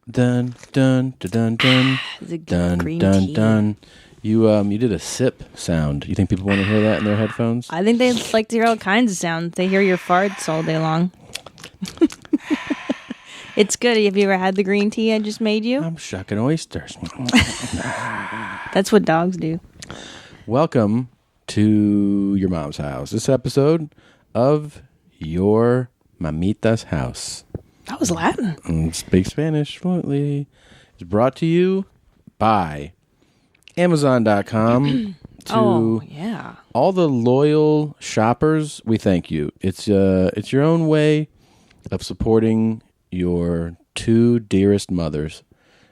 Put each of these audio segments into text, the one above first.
Dun dun dun dun dun dun dun dun. You did a sip sound. You think people want to hear that in their headphones? I think they like to hear all kinds of sounds. They hear your farts all day long. It's good. Have you ever had the green tea I just made you? I'm shucking oysters. That's what dogs do. Welcome to your mom's house. This episode of Your Mamita's House. That was Latin. Speak Spanish fluently. It's brought to you by Amazon.com. Oh, yeah. All the loyal shoppers, we thank you. It's your own way of supporting your two dearest mothers.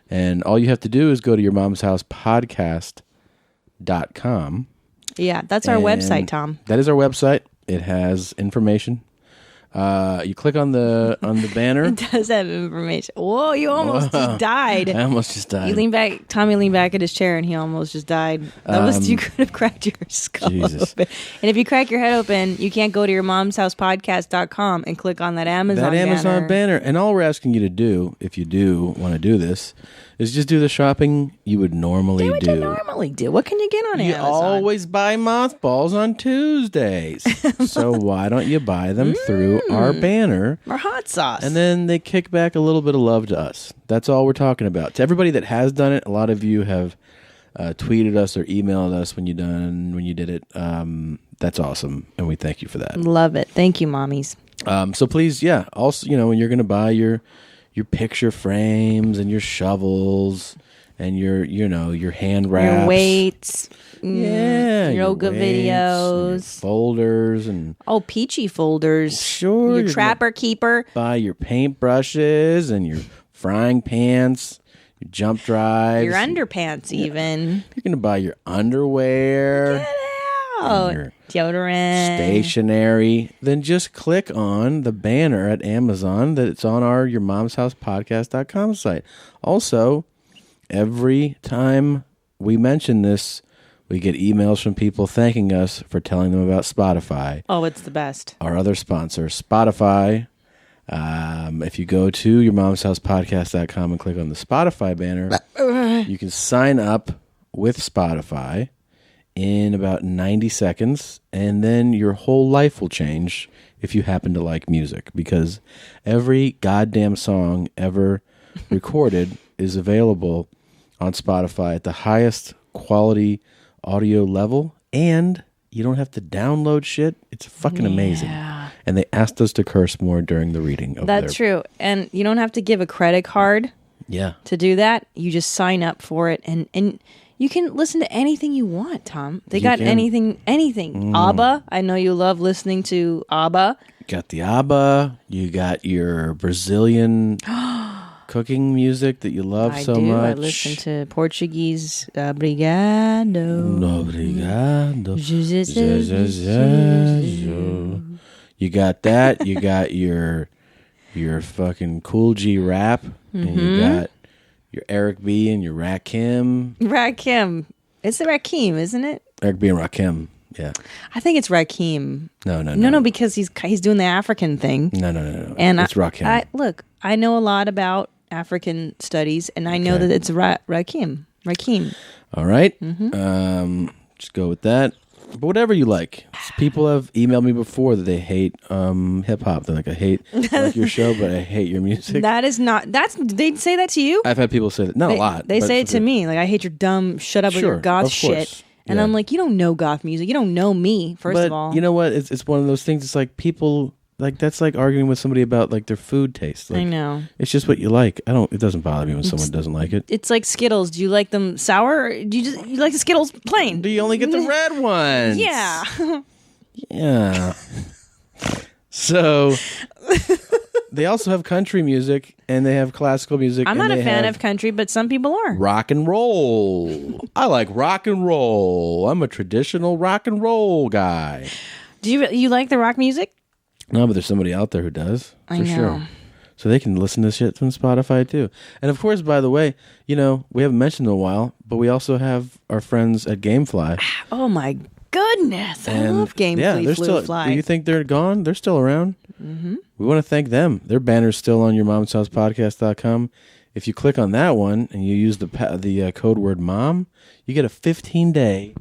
And all you have to do is go to your mom's house podcast.com. Yeah, that's our website, Tom. That is our website. It has information. You click on the banner. It does have information. Whoa, you almost just died. I almost just died. Tommy leaned back at his chair and he almost just died. You could have cracked your skull open. And if you crack your head open, you can't go to your mom's house podcast.com and click on that Amazon banner. And all we're asking you to do, if you do want to do this, is just do the shopping you would normally do. What you normally do? What can you get on Amazon? You always buy mothballs on Tuesdays. So why don't you buy them through our banner? Or hot sauce. And then they kick back a little bit of love to us. That's all we're talking about. To everybody that has done it, a lot of you have tweeted us or emailed us when you did it. That's awesome. And we thank you for that. Love it. Thank you, mommies. So please, also, when you're going to buy your picture frames and your shovels and your hand wraps, your weights, your yoga videos, your folders, and peachy folders. Sure, your trapper keeper. Buy your paintbrushes and your frying pans, your jump drives, your underpants. Even you're gonna buy your underwear. Get out. Your deodorant, stationery, then just click on the banner at Amazon that it's on our Your Mom's House Podcast.com site. Also, every time we mention this, we get emails from people thanking us for telling them about Spotify. Oh, it's the best. Our other sponsor, Spotify. If you go to Your Mom's House Podcast.com and click on the Spotify banner, you can sign up with Spotify in about 90 seconds, and then your whole life will change if you happen to like music, because every goddamn song ever recorded is available on Spotify at the highest quality audio level, and you don't have to download shit. It's fucking amazing. And they asked us to curse more during the reading of That's true. And you don't have to give a credit card to do that. You just sign up for it, and you can listen to anything you want, Tom. They got anything. ABBA. I know you love listening to ABBA. You got the ABBA. You got your Brazilian cooking music that you love so much. I listen to Portuguese. Obrigado. Obrigado. You got that. You got your fucking Cool G rap. And you got your Eric B and your Rakim. It's Rakim, isn't it? Eric B and Rakim. Yeah. I think it's Rakim. No, because he's doing the African thing. No. And it's Rakim. I know a lot about African studies, and I know that it's Rakim. All right. Just go with that. But whatever you like. People have emailed me before that they hate hip hop. They're like, I like your show, but I hate your music. They'd say that to you? I've had people say that. Not a lot. They say it to me. Like, I hate your dumb, shut up with your goth shit. And I'm like, you don't know goth music. You don't know me, first of all. You know what? It's one of those things. It's like people, like, that's like arguing with somebody about like their food taste. Like, I know. It's just what you like. It doesn't bother me when someone doesn't like it. It's like Skittles. Do you like them sour? Or do you like the Skittles plain? Do you only get the red ones? Yeah. Yeah. So they also have country music and they have classical music. I'm not a fan of country, but some people are. Rock and roll. I like rock and roll. I'm a traditional rock and roll guy. Do you like the rock music? No, but there's somebody out there who does. I know. Sure. So they can listen to shit from Spotify too. And of course, by the way, we haven't mentioned in a while, but we also have our friends at Gamefly. Oh my goodness. I love Gamefly. Do you think they're gone? They're still around. Mm-hmm. We want to thank them. Their banner's still on your mom's house podcast.com. if you click on that one and you use the code word mom, you get a 15-day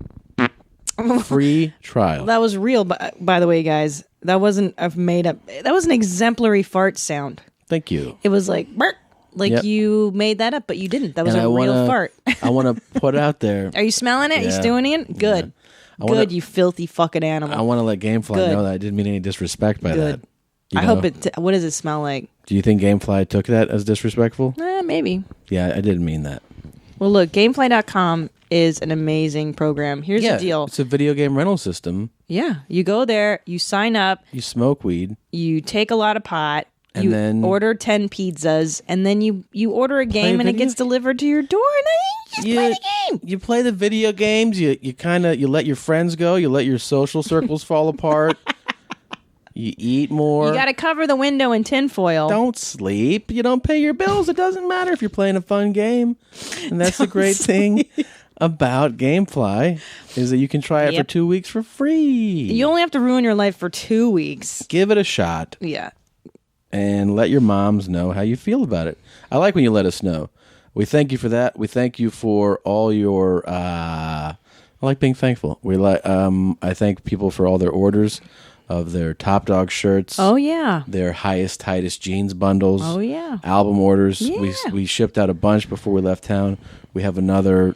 free trial. That was real, by the way, guys. That wasn't a made up. That was an exemplary fart sound. Thank you. It was like, burp. Like you made that up, but you didn't. That was a real fart. I want to put out there. Are you smelling it? Are you stewing it? Good. Yeah. Good, you filthy fucking animal. I want to let Gamefly know that I didn't mean any disrespect by that. I hope it... what does it smell like? Do you think Gamefly took that as disrespectful? Maybe. Yeah, I didn't mean that. Well, look, Gamefly.com is an amazing program. Here's the deal. It's a video game rental system. Yeah. You go there, you sign up. You smoke weed. You take a lot of pot. And then order 10 pizzas, and then you order a game, and it gets delivered to your door, and then you just play the game. You play the video games. You let your friends go. You let your social circles fall apart. You eat more. You got to cover the window in tinfoil. Don't sleep. You don't pay your bills. It doesn't matter if you're playing a fun game. And that's the great thing about Gamefly is that you can try it for 2 weeks for free. You only have to ruin your life for 2 weeks. Give it a shot. Yeah. And let your moms know how you feel about it. I like when you let us know. We thank you for that. We thank you for all your. I like being thankful. I thank people for all their orders of their Top Dog shirts. Oh yeah. Their highest, tightest jeans bundles. Oh yeah. Album orders. Yeah. We shipped out a bunch before we left town. We have another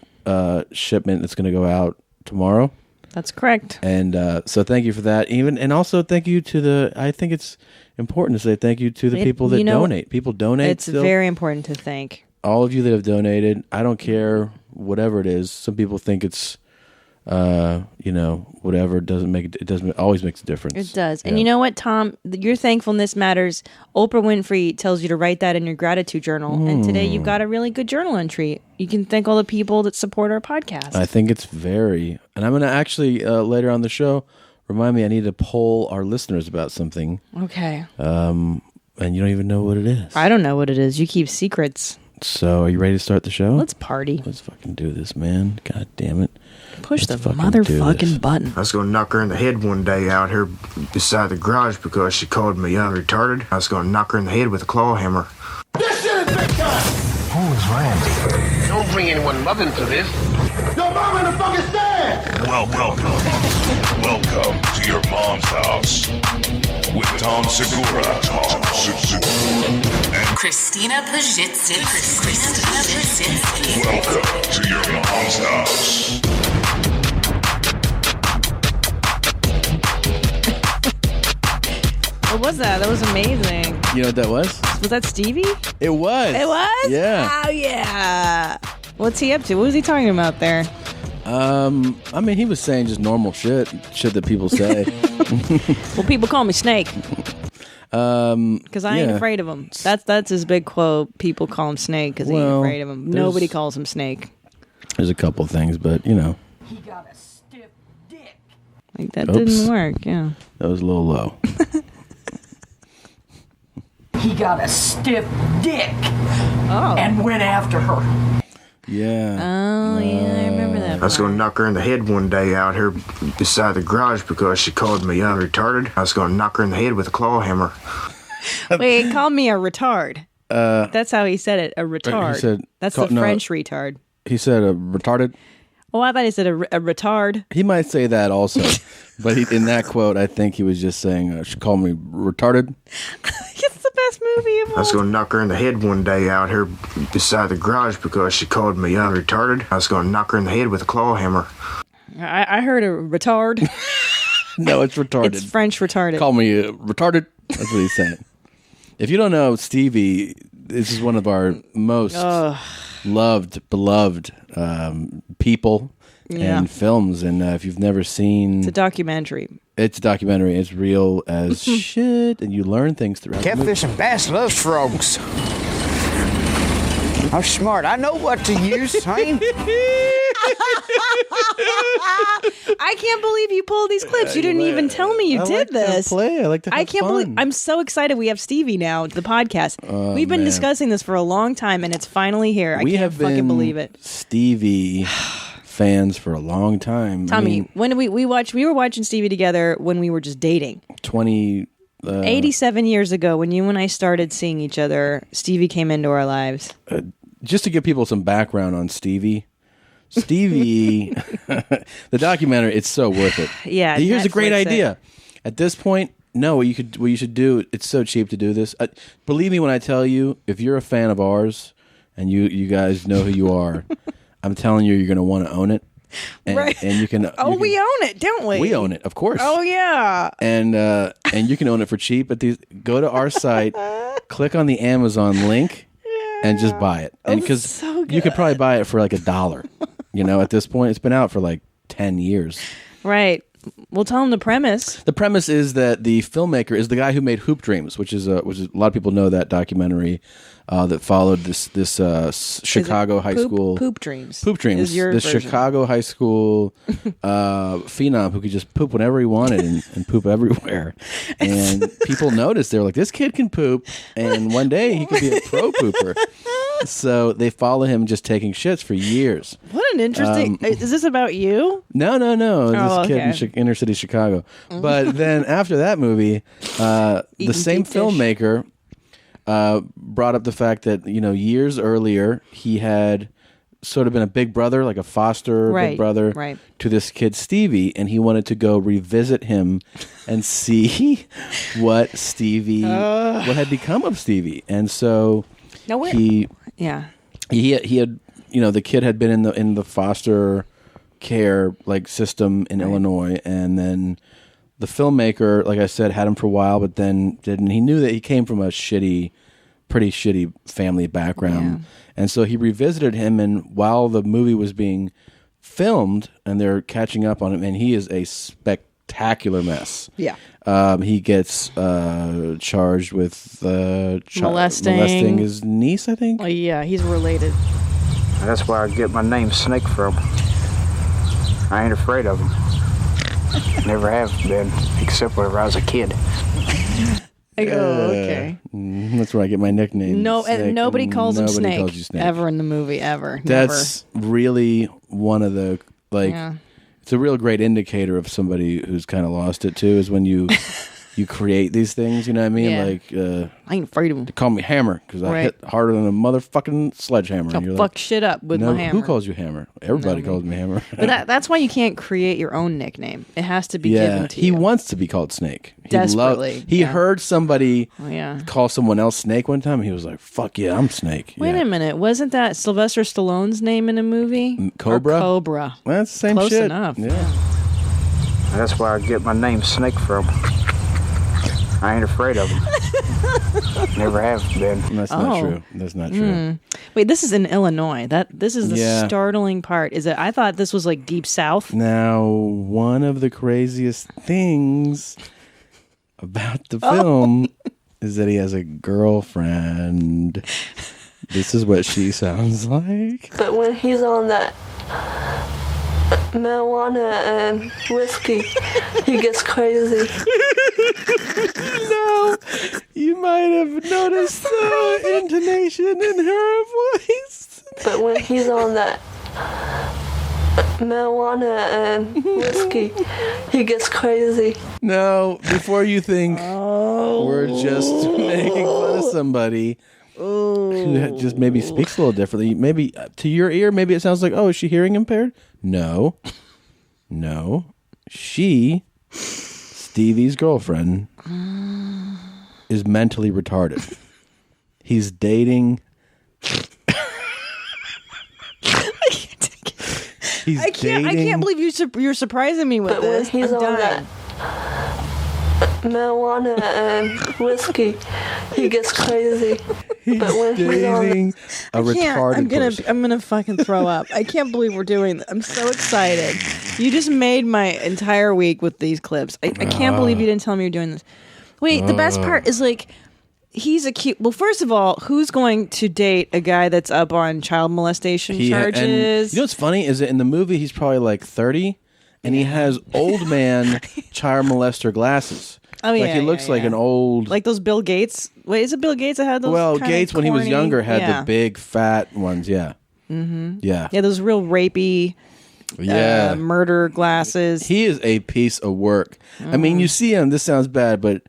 shipment that's going to go out tomorrow. That's correct. And so thank you for that. And also thank you to I think it's important to say thank you to the people that donate. People donate. It's very important to thank all of you that have donated. I don't care whatever it is. Some people think it's whatever. It doesn't always makes a difference. It does. And you know what, Tom? Your thankfulness matters. Oprah Winfrey tells you to write that in your gratitude journal. And today you've got a really good journal entry. You can thank all the people that support our podcast. I think it's and I'm going to actually later on the show remind me I need to poll our listeners about something. Okay. And you don't even know what it is. I don't know what it is. You keep secrets. So are you ready to start the show? Let's party. Let's fucking do this, man. God damn it. Push the motherfucking button. I was going to knock her in the head one day out here beside the garage because she called me retarded. I was going to knock her in the head with a claw hammer. This shit is big time! Who is Randy? Don't bring anyone love into this. Your mom in the fucking stand! Welcome to your mom's house with Tom Segura. And Christina Pajitsky. welcome to your mom's house. What was that? That was amazing. You know what that was? Was that Stevie? It was. It was? Yeah. Oh, yeah. What's he up to? What was he talking about there? I mean, he was saying just normal shit that people say. Well, people call me Snake. Because I ain't afraid of him. That's his big quote. People call him Snake because he ain't afraid of him. Nobody calls him Snake. There's a couple things, but you know. He got a stiff dick. Like that didn't work. Yeah. That was a little low. He got a stiff dick. Oh. And went after her. Yeah. Oh, yeah, I remember that. I was going to knock her in the head one day out here beside the garage because she called me retarded. I was going to knock her in the head with a claw hammer. Wait, he called me a retard. That's how he said it, a retard. That's the French retard. He said a retarded? Oh, I thought he said a retard. He might say that also. But in that quote, I think he was just saying, she called me retarded. It's the best movie of all. I was going to knock her in the head one day out here beside the garage because she called me retarded. I was going to knock her in the head with a claw hammer. I heard a retard. No, it's retarded. It's French retarded. Call me retarded. That's what he's saying. If you don't know Stevie, this is one of our most beloved people and films. And if you've never seen... It's a documentary. It's a documentary. It's real as shit. And you learn things throughout the movie. Catfish and bass loves frogs. I'm smart. I know what to use, Shane. I can't believe you pulled these clips. You didn't even tell me you did this. I like to have I can't fun. believe. I'm so excited we have Stevie now, the podcast. We've been discussing this for a long time, and it's finally here. I can't fucking believe it. Stevie fans for a long time. Tommy, when we were watching Stevie together when we were just dating. 87 years ago, when you and I started seeing each other, Stevie came into our lives. Just to give people some background on Stevie. Stevie, the documentary, it's so worth it. Yeah, here's a great Netflix idea. At this point, no, what you should do. It's so cheap to do this. Believe me when I tell you, if you're a fan of ours, and you guys know who you are, I'm telling you, you're going to want to own it. And, right. And you can. We own it, don't we? We own it, of course. Oh yeah. And you can own it for cheap. But go to our site, click on the Amazon link, and just buy it. And because so you could probably buy it for like $1. At this point, it's been out for like 10 years. Right. We'll tell them the premise. The premise is that the filmmaker is the guy who made Hoop Dreams, which is a lot of people know that documentary that followed this Chicago high school Poop Dreams. Poop Dreams. Is your This version. Chicago high school phenom who could just poop whenever he wanted and poop everywhere. And people noticed, they were like, this kid can poop, and one day he could be a pro pooper. So they follow him just taking shits for years. What an interesting... is this about you? No. Oh, This kid okay. in inner city Chicago. But then after that movie, the same deep dish. filmmaker brought up the fact that, years earlier, he had sort of been a big brother, like a foster big brother to this kid, Stevie, and he wanted to go revisit him and see what had become of Stevie. And so he had, the kid had been in the foster care system in Illinois, and then the filmmaker, like I said, had him for a while, but then didn't. He knew that he came from a pretty shitty family background, and so he revisited him. And while the movie was being filmed, and they're catching up on him, and he is a spectacular mess. Yeah. He gets charged with molesting his niece, I think. Oh yeah, he's related. That's where I get my name Snake from. I ain't afraid of them. Never have been, except whenever I was a kid. Okay. That's where I get my nickname. No, Snake, and nobody calls him nobody Snake, calls you Snake ever in the movie, ever. That's really one of the It's a real great indicator of somebody who's kind of lost it too. Is when you create these things. You know what I mean? Yeah. Like I ain't afraid of him. they call me Hammer because I hit harder than a motherfucking sledgehammer. I'll fuck shit up with my hammer. Who calls you Hammer? Everybody calls me Hammer. But that's why you can't create your own nickname. It has to be given to you. He wants to be called Snake. Desperately. He heard somebody Oh, call someone else Snake one time. And he was like, "Fuck yeah, I'm Snake." Wait a minute. Wasn't that Sylvester Stallone's name in a movie? Cobra? Or Cobra. That's the same Close shit. enough. Yeah. That's where I get my name Snake from. I ain't afraid of them. Never have been. That's not true. That's not true. Wait, this is in Illinois. This is the startling part. Is that I thought this was like deep south. Now, one of the craziest things about the film is that he has a girlfriend. This is what she sounds like. But when he's on that marijuana and whiskey, he gets crazy. No, you might have noticed the intonation in her voice. But when he's on that marijuana and whiskey, he gets crazy. No, before you think we're just making fun of somebody who just maybe speaks a little differently, maybe to your ear, maybe it sounds like, oh, is she hearing impaired? No. Stevie's girlfriend, is mentally retarded. He's dating. I can't believe you're surprising me with But this. when he's I'm on dying. that marijuana and whiskey, he gets crazy. But when he's on Dating a retarded person. I'm gonna fucking throw up. I can't believe we're doing this. I'm so excited. You just made my entire week with these clips. I can't believe you didn't tell me you're doing this. Wait, the best part is like he's a cute. Well, first of all, who's going to date a guy that's up on child molestation charges? And you know what's funny is that in the movie he's probably like 30, and he has old man child molester glasses. Oh yeah, like he looks like an old, like those Bill Gates. Wait, is it Bill Gates that had those? Well, kinda Gates when he was corny- younger had yeah. the big fat ones. Yeah. Mm-hmm. Yeah. Yeah, those real rapey. Murder glasses. He is a piece of work. I mean, you see him. This sounds bad, but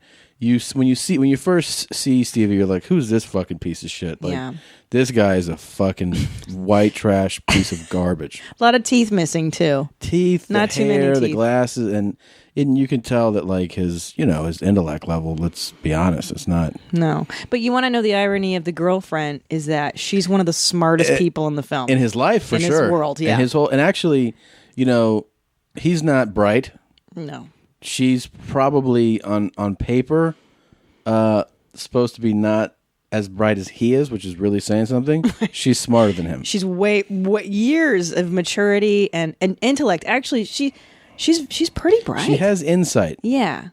when you first see Stevie, you're like, who's this fucking piece of shit? Like, this guy is a fucking white trash piece of garbage. A lot of teeth missing too. Teeth, not the too hair, many teeth. the glasses, and you can tell that like his intellect level. Let's be honest, it's not. No, but you want to know the irony of the girlfriend is that she's one of the smartest people in the film in his life for sure. In his world, yeah. And actually, he's not bright. No. She's probably on paper supposed to be not as bright as he is, which is really saying something. She's smarter than him. She's way years of maturity and intellect. Actually, she's pretty bright. She has insight. Yeah,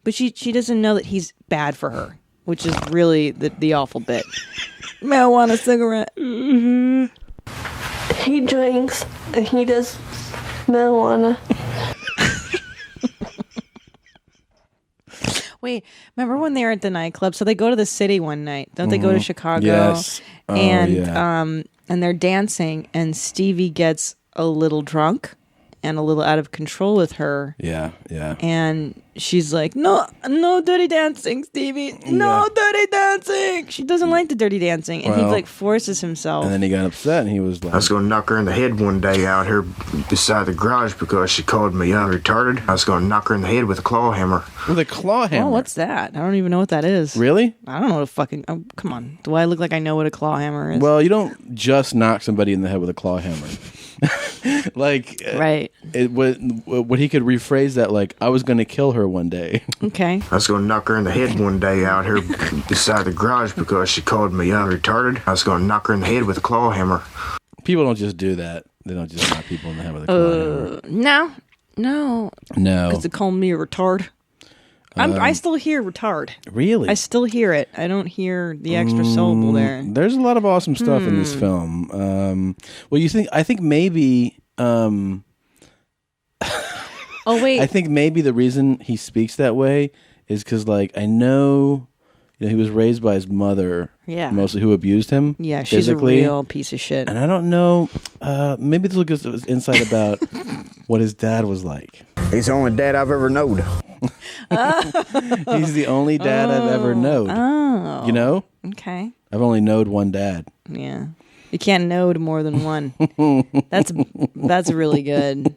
but she doesn't know that he's bad for her, which is really the awful bit. May I want a cigarette? Mm-hmm. He drinks and he does marijuana. Wait, remember when they were at the nightclub? So they go to the city one night. Don't they go to Chicago? Yes. And they're dancing, and Stevie gets a little drunk and a little out of control with her. Yeah, yeah. And she's like, no dirty dancing, Stevie. No dirty dancing. She doesn't like the dirty dancing. And he like forces himself. And then he got upset and he was like, I was going to knock her in the head one day out here beside the garage because she called me retarded. I was going to knock her in the head with a claw hammer. With a claw hammer? Oh, what's that? I don't even know what that is. Really? I don't know what a fucking... Oh, come on. Do I look like I know what a claw hammer is? Well, you don't just knock somebody in the head with a claw hammer. Like, right. What he could rephrase that like, I was going to kill her one day. Okay. I was going to knock her in the head one day out here beside the garage because she called me retarded. I was going to knock her in the head with a claw hammer. People don't just do that. They don't just knock people in the head with a claw hammer. No. Because they call me a retard. I still hear retard. Really? I still hear it. I don't hear the extra syllable there. There's a lot of awesome stuff in this film. I think maybe... oh, wait. I think maybe the reason he speaks that way is because, like, I know... he was raised by his mother, mostly, who abused him. Yeah, she's physically. a real piece of shit. And I don't know, maybe this will give us insight about what his dad was like. He's the only dad I've ever known. He's the only dad I've ever known. Oh. You know? Okay. I've only known one dad. Yeah. You can't know more than one. That's really good.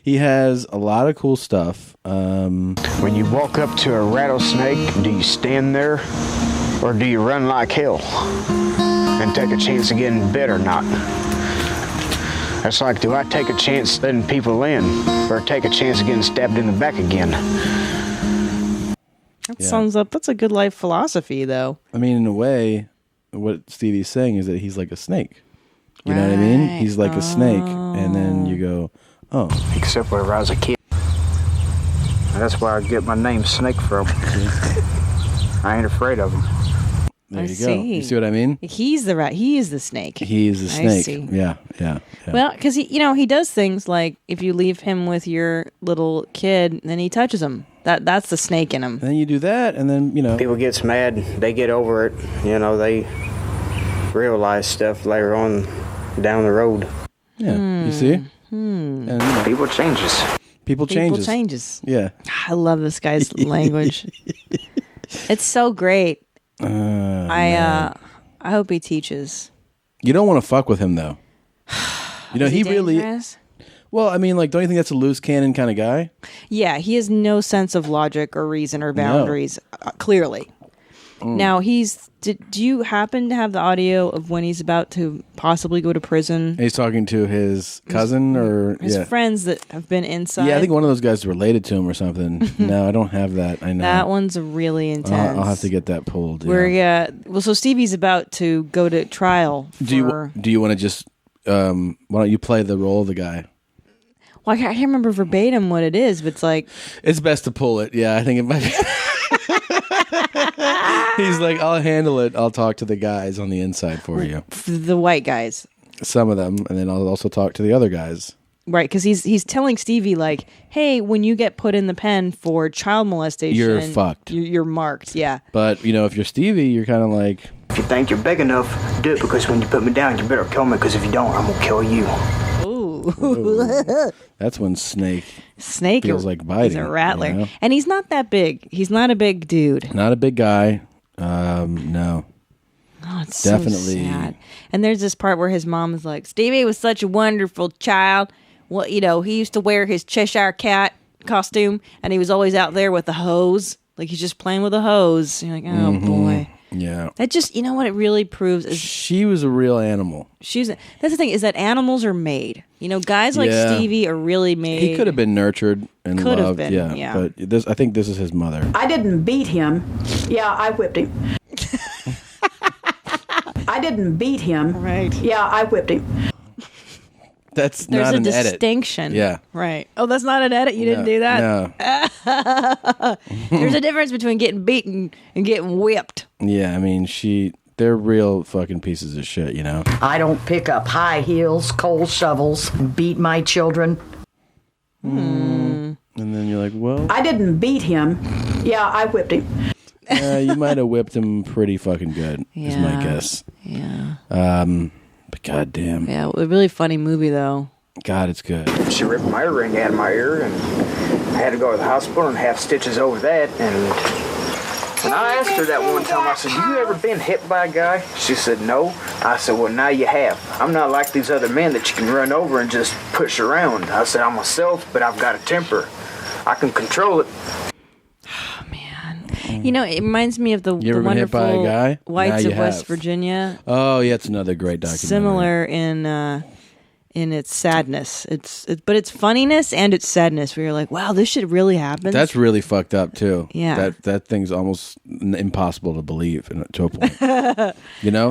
He has a lot of cool stuff. When you walk up to a rattlesnake, do you stand there or do you run like hell and take a chance of getting bit or not? That's like, do I take a chance letting people in or take a chance of getting stabbed in the back again? That sums up. That's a good life philosophy, though. I mean, in a way, what Stevie's saying is that he's like a snake. You know what I mean? He's like a snake. And then you go, oh. Except whenever I was a kid. That's where I get my name Snake from. I ain't afraid of him. There you go. You see what I mean? He's the rat. He is the snake. He's the snake. I see. Yeah. Well, because he does things like if you leave him with your little kid, then he touches him. That's the snake in him. And then you do that, and then people gets mad. They get over it. They realize stuff later on down the road. Yeah. You see? And people changes. People changes. Yeah. I love this guy's language. It's so great. I hope he teaches. You don't want to fuck with him though. He really. Dangerous? Well, I mean, like, don't you think that's a loose cannon kind of guy? Yeah, he has no sense of logic or reason or boundaries. Clearly. Now do you happen to have the audio of when he's about to possibly go to prison? He's talking to his cousin or his friends that have been inside. Yeah, I think one of those guys is related to him or something. No, I don't have that. I know that one's really intense. I'll have to get that pulled. So Stevie's about to go to trial. Do you want to just? Why don't you play the role of the guy? Well, I can't remember verbatim what it is, but it's like it's best to pull it. Yeah, I think it might be. He's like, I'll handle it. I'll talk to the guys on the inside for you. The white guys. Some of them. And then I'll also talk to the other guys. Right, because he's telling Stevie, like, hey, when you get put in the pen for child molestation... You're fucked. You're marked, yeah. But, if you're Stevie, you're kind of like... If you think you're big enough, do it, because when you put me down, you better kill me, because if you don't, I'm going to kill you. Ooh. Ooh. That's when Snake feels like biting. He's a rattler. You know? And he's not that big. He's not a big dude. Not a big guy. No. Oh, it's definitely so sad. And there's this part where his mom is like, Stevie was such a wonderful child. Well, he used to wear his Cheshire Cat costume, and he was always out there with the hose. Like, he's just playing with a hose. You're like, oh, boy. Yeah. That just, what it really proves is... She was a real animal. That's the thing, is that animals are made. Guys like Stevie are really made. He could have been nurtured and could loved. Have been, yeah. But I think this is his mother. I didn't beat him. Yeah, I whipped him. I didn't beat him. Right. Yeah, I whipped him. That's not an edit. There's a distinction. Yeah. Right. Oh, that's not an edit? You didn't do that? No. There's a difference between getting beaten and getting whipped. Yeah, I mean, they're real fucking pieces of shit, I don't pick up high heels, coal shovels, beat my children. And then you're like, well... I didn't beat him. Yeah, I whipped him. You might have whipped him pretty fucking good, is my guess. Yeah. But goddamn. Yeah, a really funny movie, though. God, it's good. She ripped my earring out of my ear, and I had to go to the hospital and have stitches over that. And when I asked her that one time, I said, you ever been hit by a guy? She said, no. I said, well, now you have. I'm not like these other men that you can run over and just push around. I said, I'm myself, but I've got a temper. I can control it. It reminds me of the been hit by a wonderful guy? Whites Now of you West have. Virginia. Oh, yeah, it's another great documentary. Similar in its sadness. But its funniness and its sadness, where you're like, wow, this shit really happened. That's really fucked up, too. Yeah. That thing's almost impossible to believe to a point. The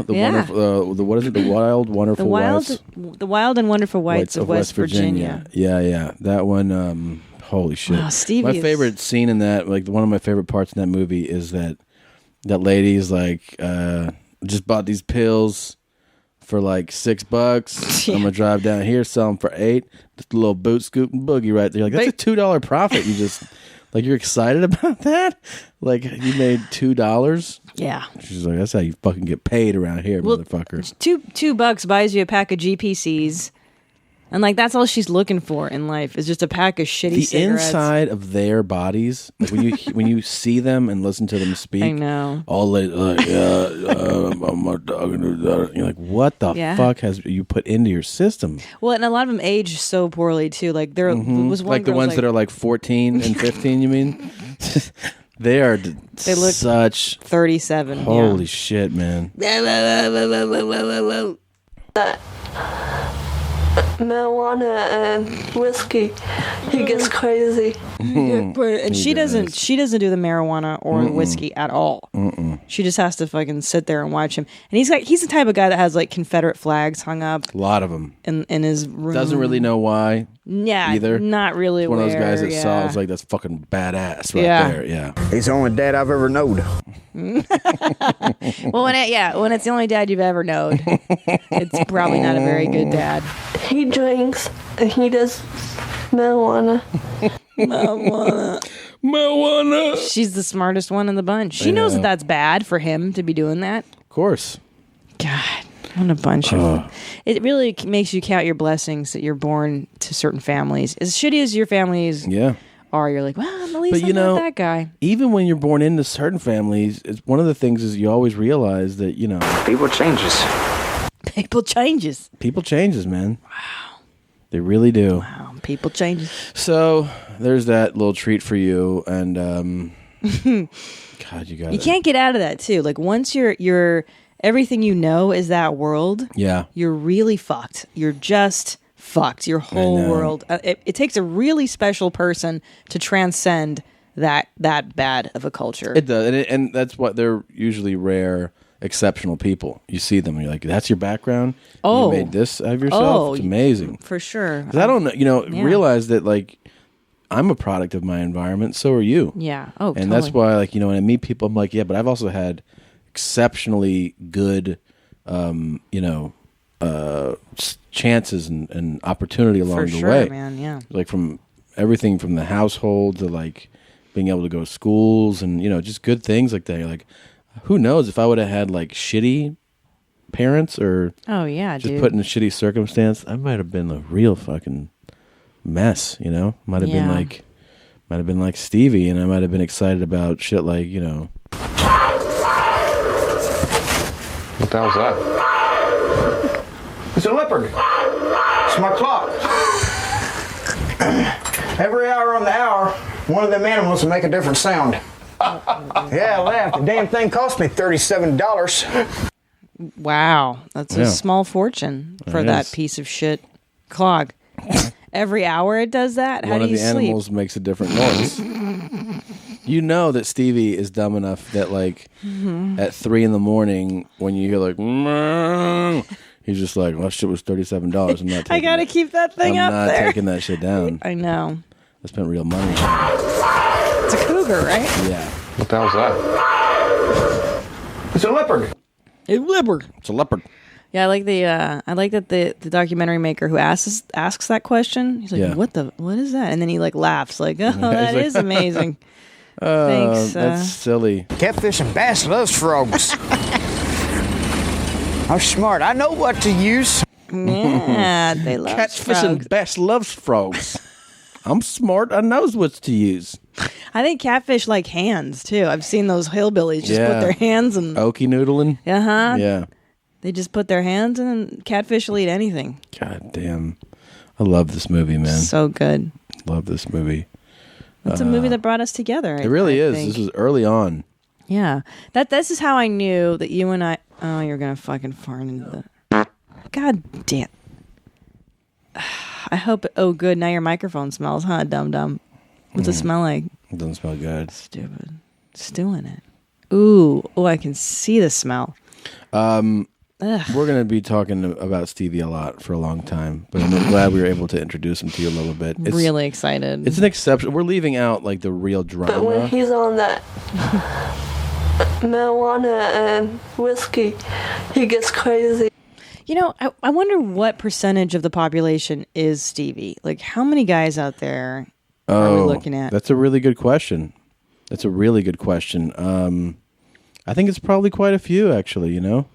wonderful, what is it? The Wild, Wonderful Whites? The Wild and Wonderful Whites of West Virginia. Yeah. That one... holy shit! Wow, Stevie my favorite scene in that, like one of my favorite parts in that movie, is that lady's like, just bought these pills for like $6. I'm gonna drive down here, sell them for $8. Just a little boot scoop and boogie right there. Like that's a $2 profit. You just like you're excited about that. Like you made $2. Yeah. She's like, that's how you fucking get paid around here, motherfucker. $2 buys you a pack of GPCs. And like that's all she's looking for in life is just a pack of shitty cigarettes. The inside of their bodies, like when you see them and listen to them speak, I know. All like, I'm my dog. You're like, what the fuck has you put into your system? Well, and a lot of them age so poorly too. Like there was one like the ones that are like 14 and 15. You mean? They look such 37. Holy shit, man. Marijuana and whiskey, he gets crazy. And she doesn't do the marijuana or the whiskey at all. She just has to fucking sit there and watch him. And he's the type of guy that has like Confederate flags hung up. A lot of them in his room. Doesn't really know why. Yeah, either. Not really. It's one of those guys that saw. It's like that's fucking badass right there. Yeah, he's the only dad I've ever known. Well, when it's the only dad you've ever known, it's probably not a very good dad. He drinks and he does marijuana. Marijuana. She's the smartest one in the bunch. She knows that that's bad for him to be doing that. Of course. God, what a bunch of... It really makes you count your blessings that you're born to certain families. As shitty as your families are, you're like, well, at least I'm not that guy. Even when you're born into certain families, it's one of the things is you always realize that, people changes. People changes, man. Wow. They really do. Wow, people changes. So there's that little treat for you, and God, you can't get out of that too. Like once you're everything you know is that world. Yeah, you're really fucked. You're just fucked. Your whole world. It takes a really special person to transcend that bad of a culture. It does, and that's what they're usually rare. Exceptional people. You see them and you're like, that's your background? You made this of yourself? It's amazing. For sure. I don't know, realize that like I'm a product of my environment, so are you. Yeah. Oh, and totally. That's why like, when I meet people, I'm like, yeah, but I've also had exceptionally good chances and opportunity along the way. Man, yeah. Like from everything from the household to like being able to go to schools and just good things like that. You're like, who knows if I would have had like shitty parents or oh yeah, just dude. put in a shitty circumstance, I might have been a real fucking mess. You know, might have been like Stevie, and I might have been excited about shit like What the hell's that? It's a leopard. It's my clock. Every hour on the hour, one of them animals will make a different sound. Yeah, I laughed. The damn thing cost me $37. Wow, that's a small fortune for that piece of shit clock. Every hour it does that? How do you sleep? One of the animals makes a different noise. You know that Stevie is dumb enough that at 3 a.m. when you hear he's just like, well, that shit was $37. I'm not taking I gotta keep that thing up there. I'm not taking that shit down. I know. I spent real money. It's a cougar, right? Yeah. What the hell's that? It's a leopard. A leopard. It's a leopard. Yeah, I like that the documentary maker who asks that question. He's like, what is that? And then he laughs like, oh, that is amazing. Thanks. That's silly. Catfish and bass loves frogs. I'm smart. I know what to use. Yeah, they love Catfish frogs. and bass loves frogs. I'm smart. I knows what to use. I think catfish like hands too. I've seen those hillbillies just put their hands and okie noodling. Yeah. They just put their hands and catfish will eat anything. God damn. I love this movie, man. So good. Love this movie. It's a movie that brought us together. It really is. think. This was early on. Yeah. This is how I knew that you and I... Oh, you're going to fucking fart into the... God damn. I hope... Oh, good. Now your microphone smells, huh, dum-dum? What's it smell like? It doesn't smell good. Stupid. Stew in it. Ooh, I can see the smell. We're going to be talking about Stevie a lot for a long time, but I'm glad we were able to introduce him to you a little bit. It's really excited. It's an exception. We're leaving out the real drama. But when he's on that marijuana and whiskey, he gets crazy. You know, I wonder what percentage of the population is Stevie. How many guys out there are we looking at? That's a really good question. I think it's probably quite a few, actually, God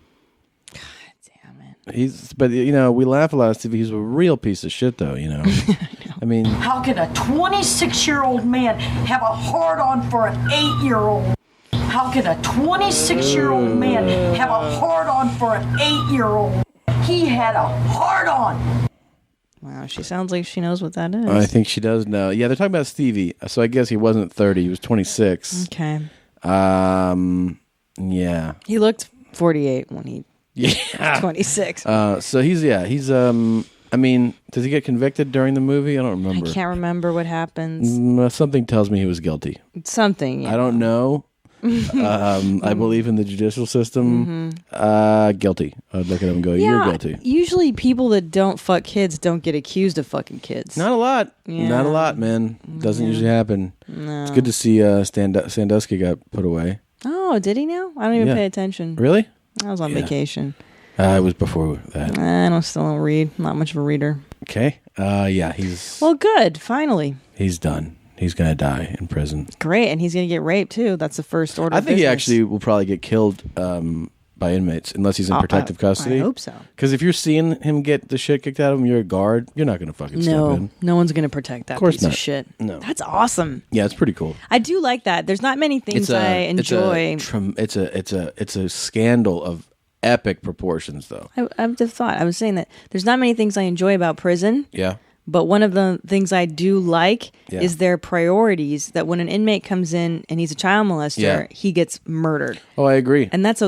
damn it. We laugh a lot at Stevie. He's a real piece of shit, though, I mean... How can a 26-year-old man have a hard-on for an 8-year-old? How can a 26-year-old man have a hard-on for an 8-year-old? He had a hard-on. Wow, she sounds like she knows what that is. I think she does know. Yeah, they're talking about Stevie, so I guess he wasn't 30. He was 26. Okay. Yeah. He looked 48 when he was 26. So he's I mean, does he get convicted during the movie? I don't remember. I can't remember what happens. Something tells me he was guilty. Something. Yeah. I don't know. I believe in the judicial system. Guilty. I'd look at him and go, "You're guilty." Usually, people that don't fuck kids don't get accused of fucking kids. Not a lot. Yeah. Not a lot, man. Doesn't usually happen. No. It's good to see Sandusky got put away. Oh, did he now? I don't even pay attention. Really? I was on vacation. It was before that. I still don't read. Not much of a reader. Okay. Yeah, he's... Well, good. Finally. He's done. He's going to die in prison. Great. And he's going to get raped, too. That's the first order I of think he business. actually will probably get killed by inmates, unless he's in protective custody. I hope so. Because if you're seeing him get the shit kicked out of him, you're a guard, you're not going to fucking step in. No one's going to protect that piece of shit. No. That's awesome. Yeah, it's pretty cool. I do like that. There's not many things I enjoy. It's a scandal of epic proportions, though. I've just thought. I was saying that there's not many things I enjoy about prison. Yeah. But one of the things I do like is their priorities, that when an inmate comes in and he's a child molester, he gets murdered. Oh, I agree. And that's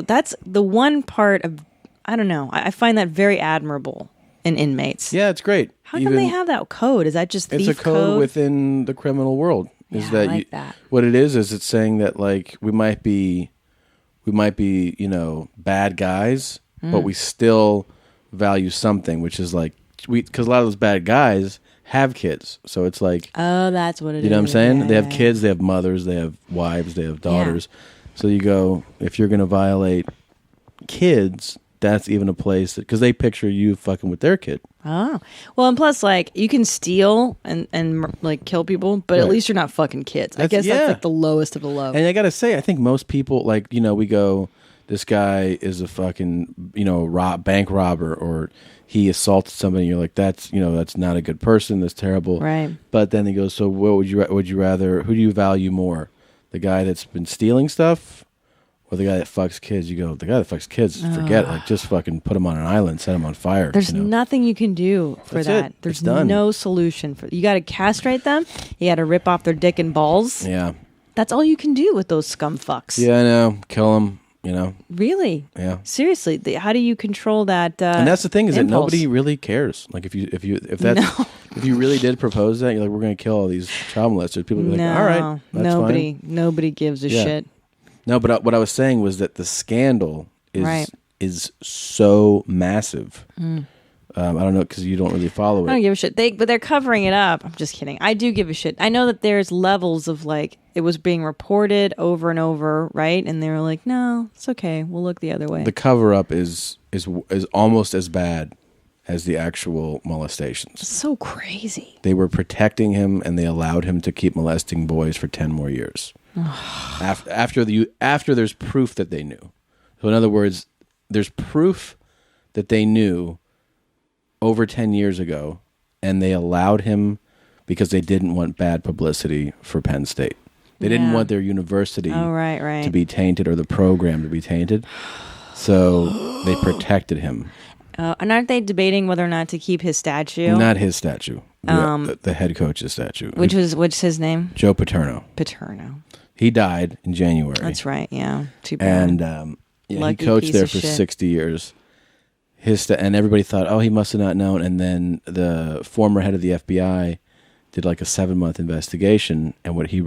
the one part of, I don't know, I find that very admirable in inmates. Yeah, it's great. How come they have that code? Is that just thief It's a code within the criminal world. Is Yeah, that I like that. What it is it's saying that we might be bad guys, but we still value something, which is because a lot of those bad guys have kids, so it's oh, that's what it is. You know what I'm saying? Yeah, they have kids, they have mothers, they have wives, they have daughters. So you go, if you're going to violate kids, that's even a place because they picture you fucking with their kid. Oh, well, and plus, you can steal and kill people, but at least you're not fucking kids. I guess that's the lowest of the low. And I got to say, I think most people, we go, this guy is a fucking, bank robber, or he assaulted somebody. You're like, that's not a good person. That's terrible. Right. But then he goes, so what would you rather, who do you value more? The guy that's been stealing stuff or the guy that fucks kids? You go, the guy that fucks kids, forget it. Like, just fucking put him on an island, set him on fire. There's nothing you can do for That's that. it. There's It's done. no solution for. You got to castrate them. You got to rip off their dick and balls. Yeah. That's all you can do with those scum fucks. Yeah, I know. Kill him, Really? Yeah. Seriously, how do you control that? And that's the thing, is impulse? that nobody really cares. Like, if you really did propose that, you're like, we're going to kill all these child molesters. People would be like, all right, that's fine. Nobody gives a shit. No, but what I was saying was that the scandal is so massive. I don't know, because you don't really follow it. I don't give a shit. But they're covering it up. I'm just kidding. I do give a shit. I know that there's levels of like, it was being reported over and over, right? And they were like, no, it's okay. We'll look the other way. The cover up is almost as bad as the actual molestations. It's so crazy. They were protecting him, and they allowed him to keep molesting boys for 10 more years. after there's proof that they knew. So in other words, there's proof that they knew over 10 years ago, and they allowed him because they didn't want bad publicity for Penn State. They didn't want their university to be tainted, or the program to be tainted. So they protected him. And aren't they debating whether or not to keep his statue? Not his statue. The head coach's statue. What's his name? Joe Paterno. He died in January. That's right, yeah. Too bad. And he coached there for 60 years. And everybody thought, oh, he must have not known. And then the former head of the FBI did like a 7-month investigation. And what he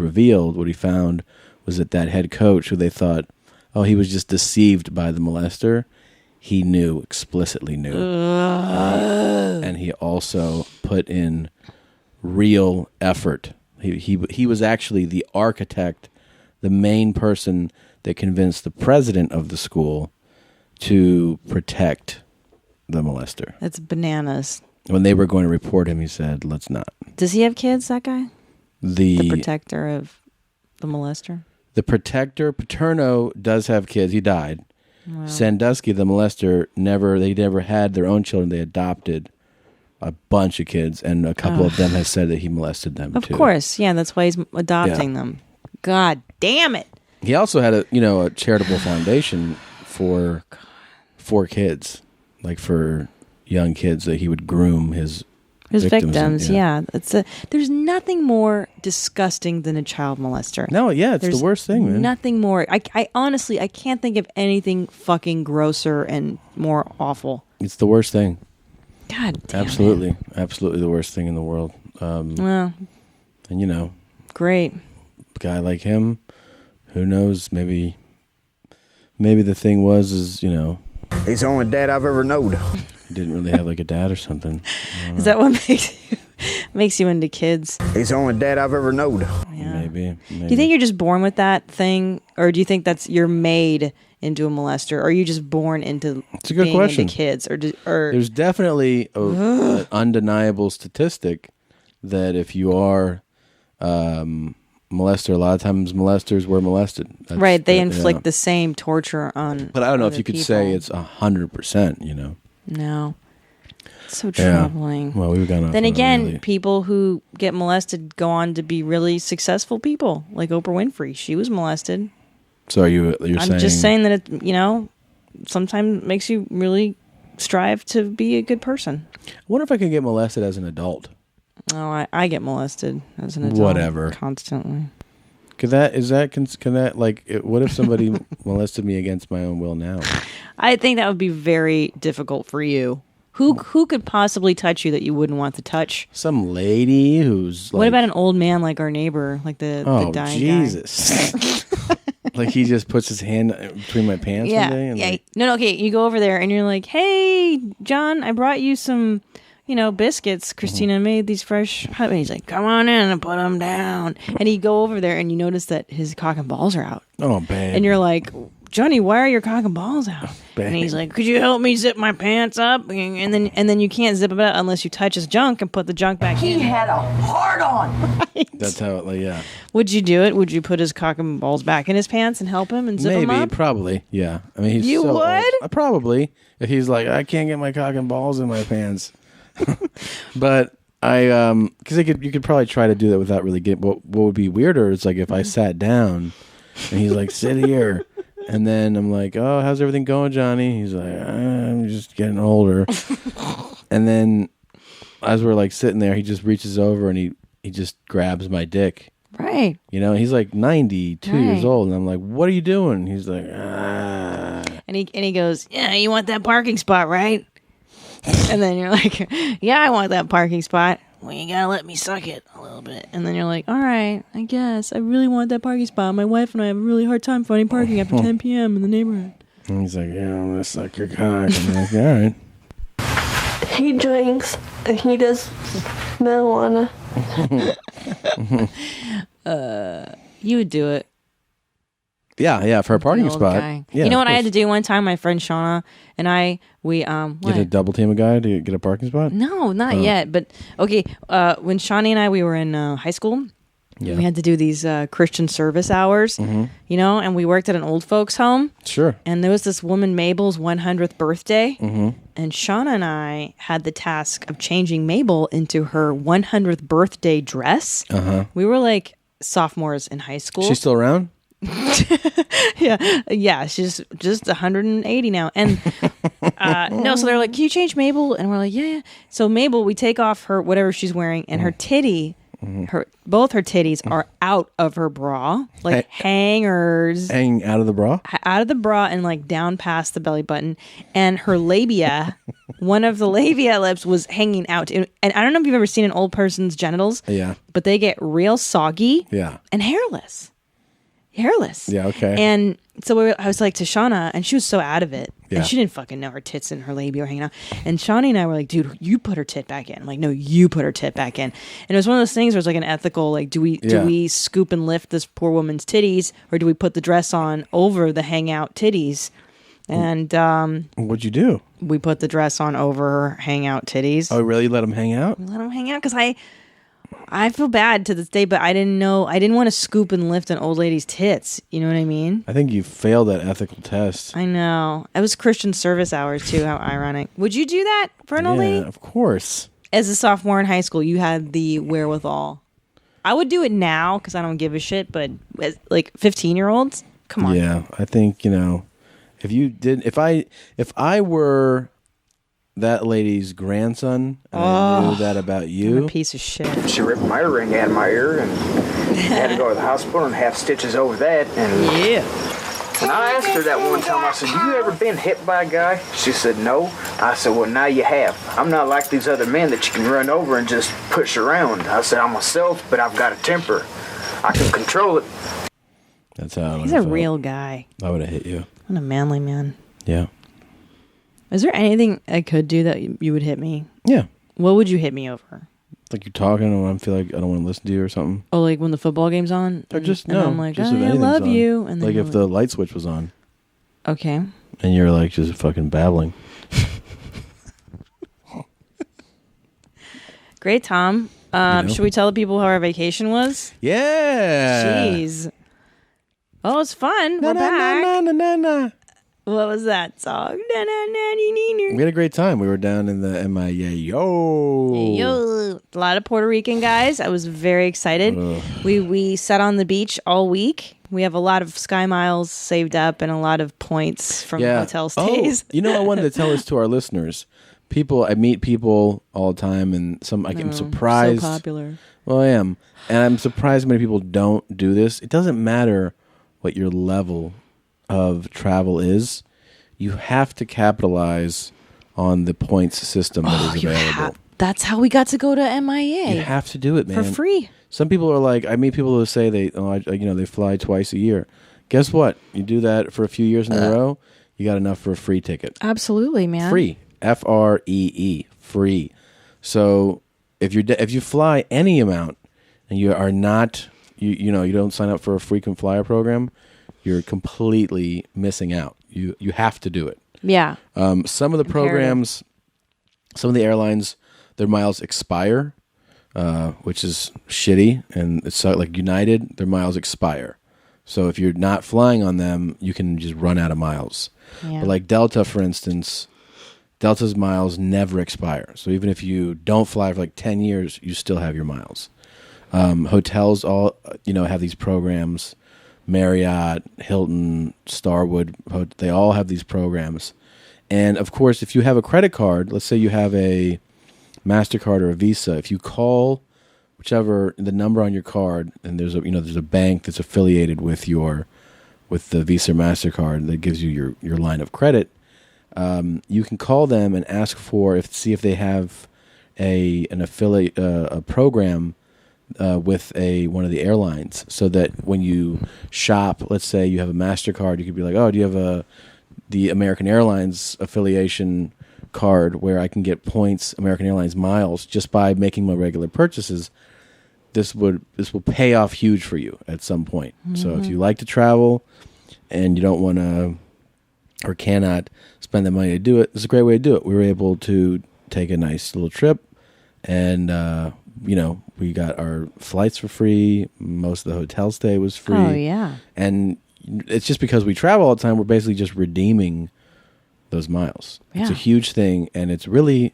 found was that head coach, who they thought, oh, he was just deceived by the molester, he explicitly knew. And he also put in real effort. He was actually the architect, the main person that convinced the president of the school to protect the molester. That's bananas. When they were going to report him, he said, let's not. Does he have kids, that guy? The protector of the molester? The protector, Paterno, does have kids. He died. Wow. Sandusky, the molester, they never had their own children. They adopted a bunch of kids, and a couple of them has said that he molested them, too. Of course, yeah, that's why he's adopting them. God damn it. He also had a charitable foundation for kids, like for young kids that he would groom his victims. Yeah. There's nothing more disgusting than a child molester. No, yeah, it's the worst thing, man. Nothing more. I honestly, I can't think of anything fucking grosser and more awful. It's the worst thing. God damn Absolutely the worst thing in the world. Well, and great. A guy like him, who knows, maybe the thing is, he's the only dad I've ever known. He didn't really have like a dad or something. Is that what makes you into kids? He's the only dad I've ever known. Yeah. Maybe. Do you think you're just born with that thing, or do you think you're made into a molester, or are you just born into it's a good being question. into kids? Or there's definitely an undeniable statistic that if you are molester, a lot of times molesters were molested. Right, they inflict the same torture on. But I don't know if you could say it's 100%. No, it's so troubling. Well, we've gone off. Then again, people who get molested go on to be really successful people, like Oprah Winfrey. She was molested. So you're saying? I'm just saying that it, sometimes makes you really strive to be a good person. I wonder if I could get molested as an adult. Oh, I get molested as an adult. Whatever. Constantly. Can that like? What if somebody molested me against my own will now? I think that would be very difficult for you. Who could possibly touch you that you wouldn't want to touch? Some lady who's like... What about an old man like our neighbor, like the dying Jesus. Guy? Like he just puts his hand between my pants one day? And No, okay, you go over there and you're like, hey, John, I brought you some... biscuits. Christina made these fresh. And he's like, come on in and put them down. And you go over there and you notice that his cock and balls are out. Oh, babe. And you're like, Johnny, why are your cock and balls out? And he's like, could you help me zip my pants up? And then you can't zip them up unless you touch his junk and put the junk back in. He had a hard on. Right. That's how it, yeah. Would you do it? Would you put his cock and balls back in his pants and help him and zip them up? Maybe, probably, yeah. I mean, he's You so would? old. Probably. If he's like, I can't get my cock and balls in my pants. But because you could probably try to do that without really getting. What would be weirder is like if I sat down and he's like, sit here, and then I'm like, oh, how's everything going, Johnny? He's like, I'm just getting older. And then as we're like sitting there, he just reaches over and he just grabs my dick. Right. You know, he's like 92 years old, and I'm like, what are you doing? He's like, ah. And he goes, yeah, you want that parking spot, right? And then you're like, yeah, I want that parking spot. Well, you gotta let me suck it a little bit. And then you're like, all right, I guess. I really want that parking spot. My wife and I have a really hard time finding parking after 10 p.m. in the neighborhood. And he's like, yeah, I'm gonna suck your cock. And I'm like, all right. He drinks and he does marijuana. You would do it. Yeah, for a parking spot. Yeah, you know what I had to do one time? My friend Shauna and I, we You had to double team a guy to get a parking spot? No, not yet. But okay, when Shawnee and I, we were in high school. Yeah. We had to do these Christian service hours, you know, and we worked at an old folks home. Sure. And there was this woman, Mabel's 100th birthday. And Shauna and I had the task of changing Mabel into her 100th birthday dress. We were like sophomores in high school. She's still around? Yeah, she's just 180 now. And no, so they're like, can you change Mabel? And we're like, yeah. So Mabel, we take off her whatever she's wearing, and her titty, both her titties are out of her bra, like hangers. Hanging out of the bra? Out of the bra and like down past the belly button. And her labia, one of the labia lips was hanging out. And I don't know if you've ever seen an old person's genitals. Yeah. But they get real soggy. Yeah. And hairless. Yeah, okay. And so I was like to Shauna, and she was so out of it. Yeah. And she didn't fucking know her tits and her labia were hanging out. And Shawnee and I were like, dude, you put her tit back in. I'm like, no, you put her tit back in. And it was one of those things where it's like an ethical, like, do we scoop and lift this poor woman's titties, or do we put the dress on over the hangout titties? And what'd you do? We put the dress on over her hangout titties. Oh, really? You let them hang out? We let them hang out because I feel bad to this day, but I didn't want to scoop and lift an old lady's tits. You know what I mean? I think you failed that ethical test. I know. It was Christian service hours, too. How ironic. Would you do that for an old lady? Yeah, of course. As a sophomore in high school, you had the wherewithal. I would do it now because I don't give a shit, but as, like 15-year-olds, come on. Yeah, I think, if I were that lady's grandson, and I knew that about you. I'm a piece of shit. She ripped my earring out of my ear and had to go to the hospital and have stitches over that. And when I asked her that one time, I said, you ever been hit by a guy? She said, no. I said, well, now you have. I'm not like these other men that you can run over and just push around. I said, I'm myself, but I've got a temper. I can control it. That's how He's a real guy. I would have hit you. What a manly man. Yeah. Is there anything I could do that you would hit me? Yeah. What would you hit me over? Like you're talking and I feel like I don't want to listen to you or something. Oh, like when the football game's on? Or just, and no. I'm like, just I if anything's love on. you. And then like if the light switch was on. Okay. And you're like just fucking babbling. Great, Tom. Should we tell the people how our vacation was? Yeah. Jeez. Oh, it's fun. We're back. What was that song? We had a great time. We were down in the MIA. Yo. A lot of Puerto Rican guys. I was very excited. We sat on the beach all week. We have a lot of Sky Miles saved up and a lot of points from hotel stays. Oh, I wanted to tell this to our listeners. I meet people all the time, and I'm surprised. So popular. Well, I am. And I'm surprised many people don't do this. It doesn't matter what your level of travel is. You have to capitalize on the points system that is available. That's how we got to go to MIA. You have to do it, man. For free. Some people are like, I meet people who say they fly twice a year. Guess what? You do that for a few years in a row, you got enough for a free ticket. Absolutely, man. Free. FREE. Free. So if you fly any amount and you are not you don't sign up for a frequent flyer program, you're completely missing out. You have to do it. Yeah. Some of the programs, some of the airlines, their miles expire, which is shitty. And it's like United, their miles expire. So if you're not flying on them, you can just run out of miles. Yeah. But like Delta, for instance, Delta's miles never expire. So even if you don't fly for like 10 years, you still have your miles. Hotels all, have these programs. Marriott, Hilton, Starwood, they all have these programs. And of course, if you have a credit card, let's say you have a MasterCard or a Visa, if you call whichever the number on your card, and there's a bank that's affiliated with the Visa or MasterCard that gives you your line of credit, you can call them and ask see if they have an affiliate a program with one of the airlines, so that when you shop, let's say you have a MasterCard, you could be like, oh, do you have the American Airlines affiliation card where I can get points, American Airlines miles, just by making my regular purchases? This will pay off huge for you at some point. Mm-hmm. So if you like to travel and you don't want to or cannot spend the money to do it, it's a great way to do it. We were able to take a nice little trip, and we got our flights for free. Most of the hotel stay was free. Oh, yeah. And it's just because we travel all the time, we're basically just redeeming those miles. Yeah. It's a huge thing, and it's really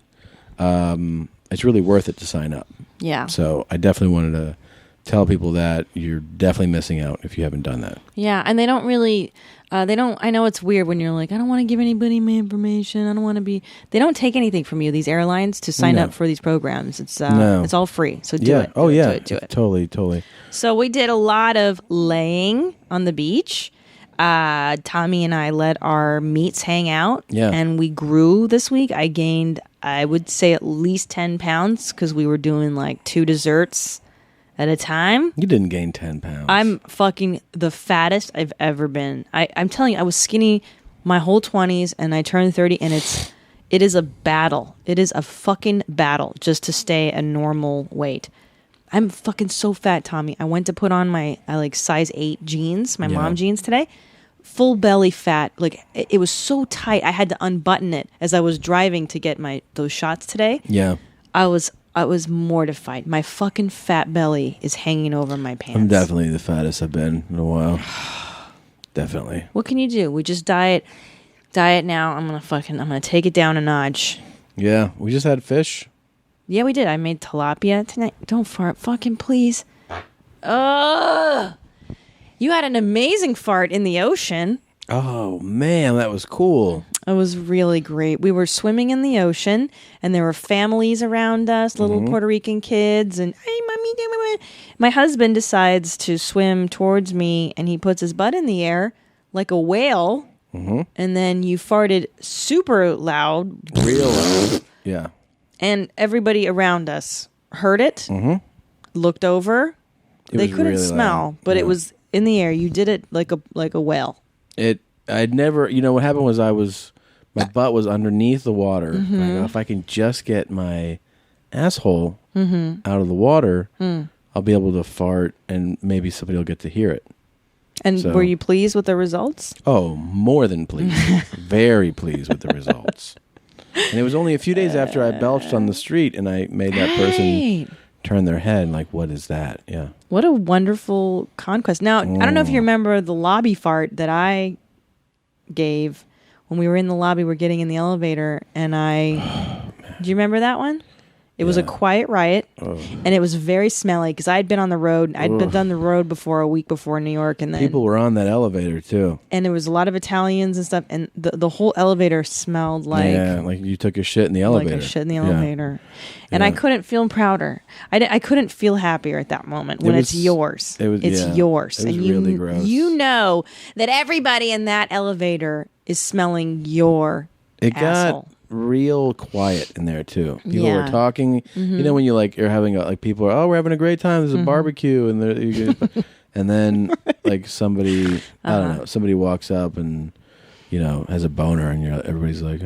worth it to sign up. Yeah. So I definitely wanted to tell people that you're definitely missing out if you haven't done that. Yeah, and they don't really... I know it's weird when you're like, I don't want to give anybody my information. I don't want to be... They don't take anything from you, these airlines, to sign up for these programs. It's all free, so do it. Do it. Totally. So we did a lot of laying on the beach. Tommy and I let our meats hang out, and we grew this week. I gained, I would say, at least 10 pounds because we were doing like 2 desserts at a time. You didn't gain 10 pounds. I'm fucking the fattest I've ever been. I'm telling you, I was skinny my whole 20s, and I turned 30, and it is a battle. It is a fucking battle just to stay a normal weight. I'm fucking so fat, Tommy. I went to put on my size 8 jeans, my mom jeans today. Full belly fat. Like, it was so tight. I had to unbutton it as I was driving to get those shots today. Yeah. I was mortified. My fucking fat belly is hanging over my pants. I'm definitely the fattest I've been in a while. Definitely. What can you do? We just diet now. I'm gonna take it down a notch. Yeah, we just had fish. Yeah, we did. I made tilapia tonight. Don't fart, fucking please. Ugh. You had an amazing fart in the ocean. Oh man, that was cool. It was really great. We were swimming in the ocean, and there were families around us, little Puerto Rican kids, and hey, mommy. My husband decides to swim towards me, and he puts his butt in the air like a whale, and then you farted super loud. Real loud. Yeah. And everybody around us heard it, looked over. They couldn't really smell, loud. But it was in the air. You did it like a whale. I'd never, what happened was my butt was underneath the water. If I can just get my asshole out of the water, I'll be able to fart, and maybe somebody will get to hear it. And were you pleased with the results? Oh, more than pleased. Very pleased with the results. And it was only a few days after I belched on the street, and I made that person turn their head and like, what is that? Yeah. What a wonderful conquest. Now, I don't know if you remember the lobby fart that I gave when we were in the lobby. We're getting in the elevator, and do you remember that one? It was a quiet riot, and it was very smelly because I had been on the road. I'd been done the road before, a week before in New York, and then people were on that elevator too. And there was a lot of Italians and stuff, and the whole elevator smelled like like you took a shit in the elevator. Like a shit in the elevator, and I couldn't feel prouder. I couldn't feel happier at that moment when it's yours. It's yours, it was really gross. You know that everybody in that elevator is smelling your asshole. Got real quiet in there too. People were talking. When you you're having people are, we're having a great time. There's a barbecue, and and then somebody I don't know, somebody walks up and has a boner, and everybody's like,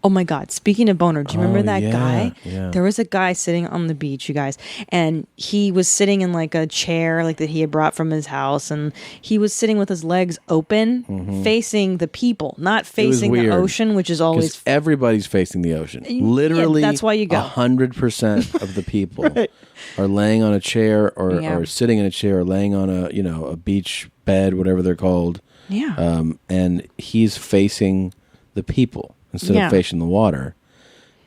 Oh my God. Speaking of boner, do you remember that guy? Yeah. There was a guy sitting on the beach, you guys, and he was sitting in like a chair like that he had brought from his house, and he was sitting with his legs open, facing the people, not facing the ocean, which is always... everybody's facing the ocean. Literally, that's why you go. 100% of the people are laying on a chair or sitting in a chair or laying on a beach bed, whatever they're called. Yeah. And he's facing the people instead of facing the water.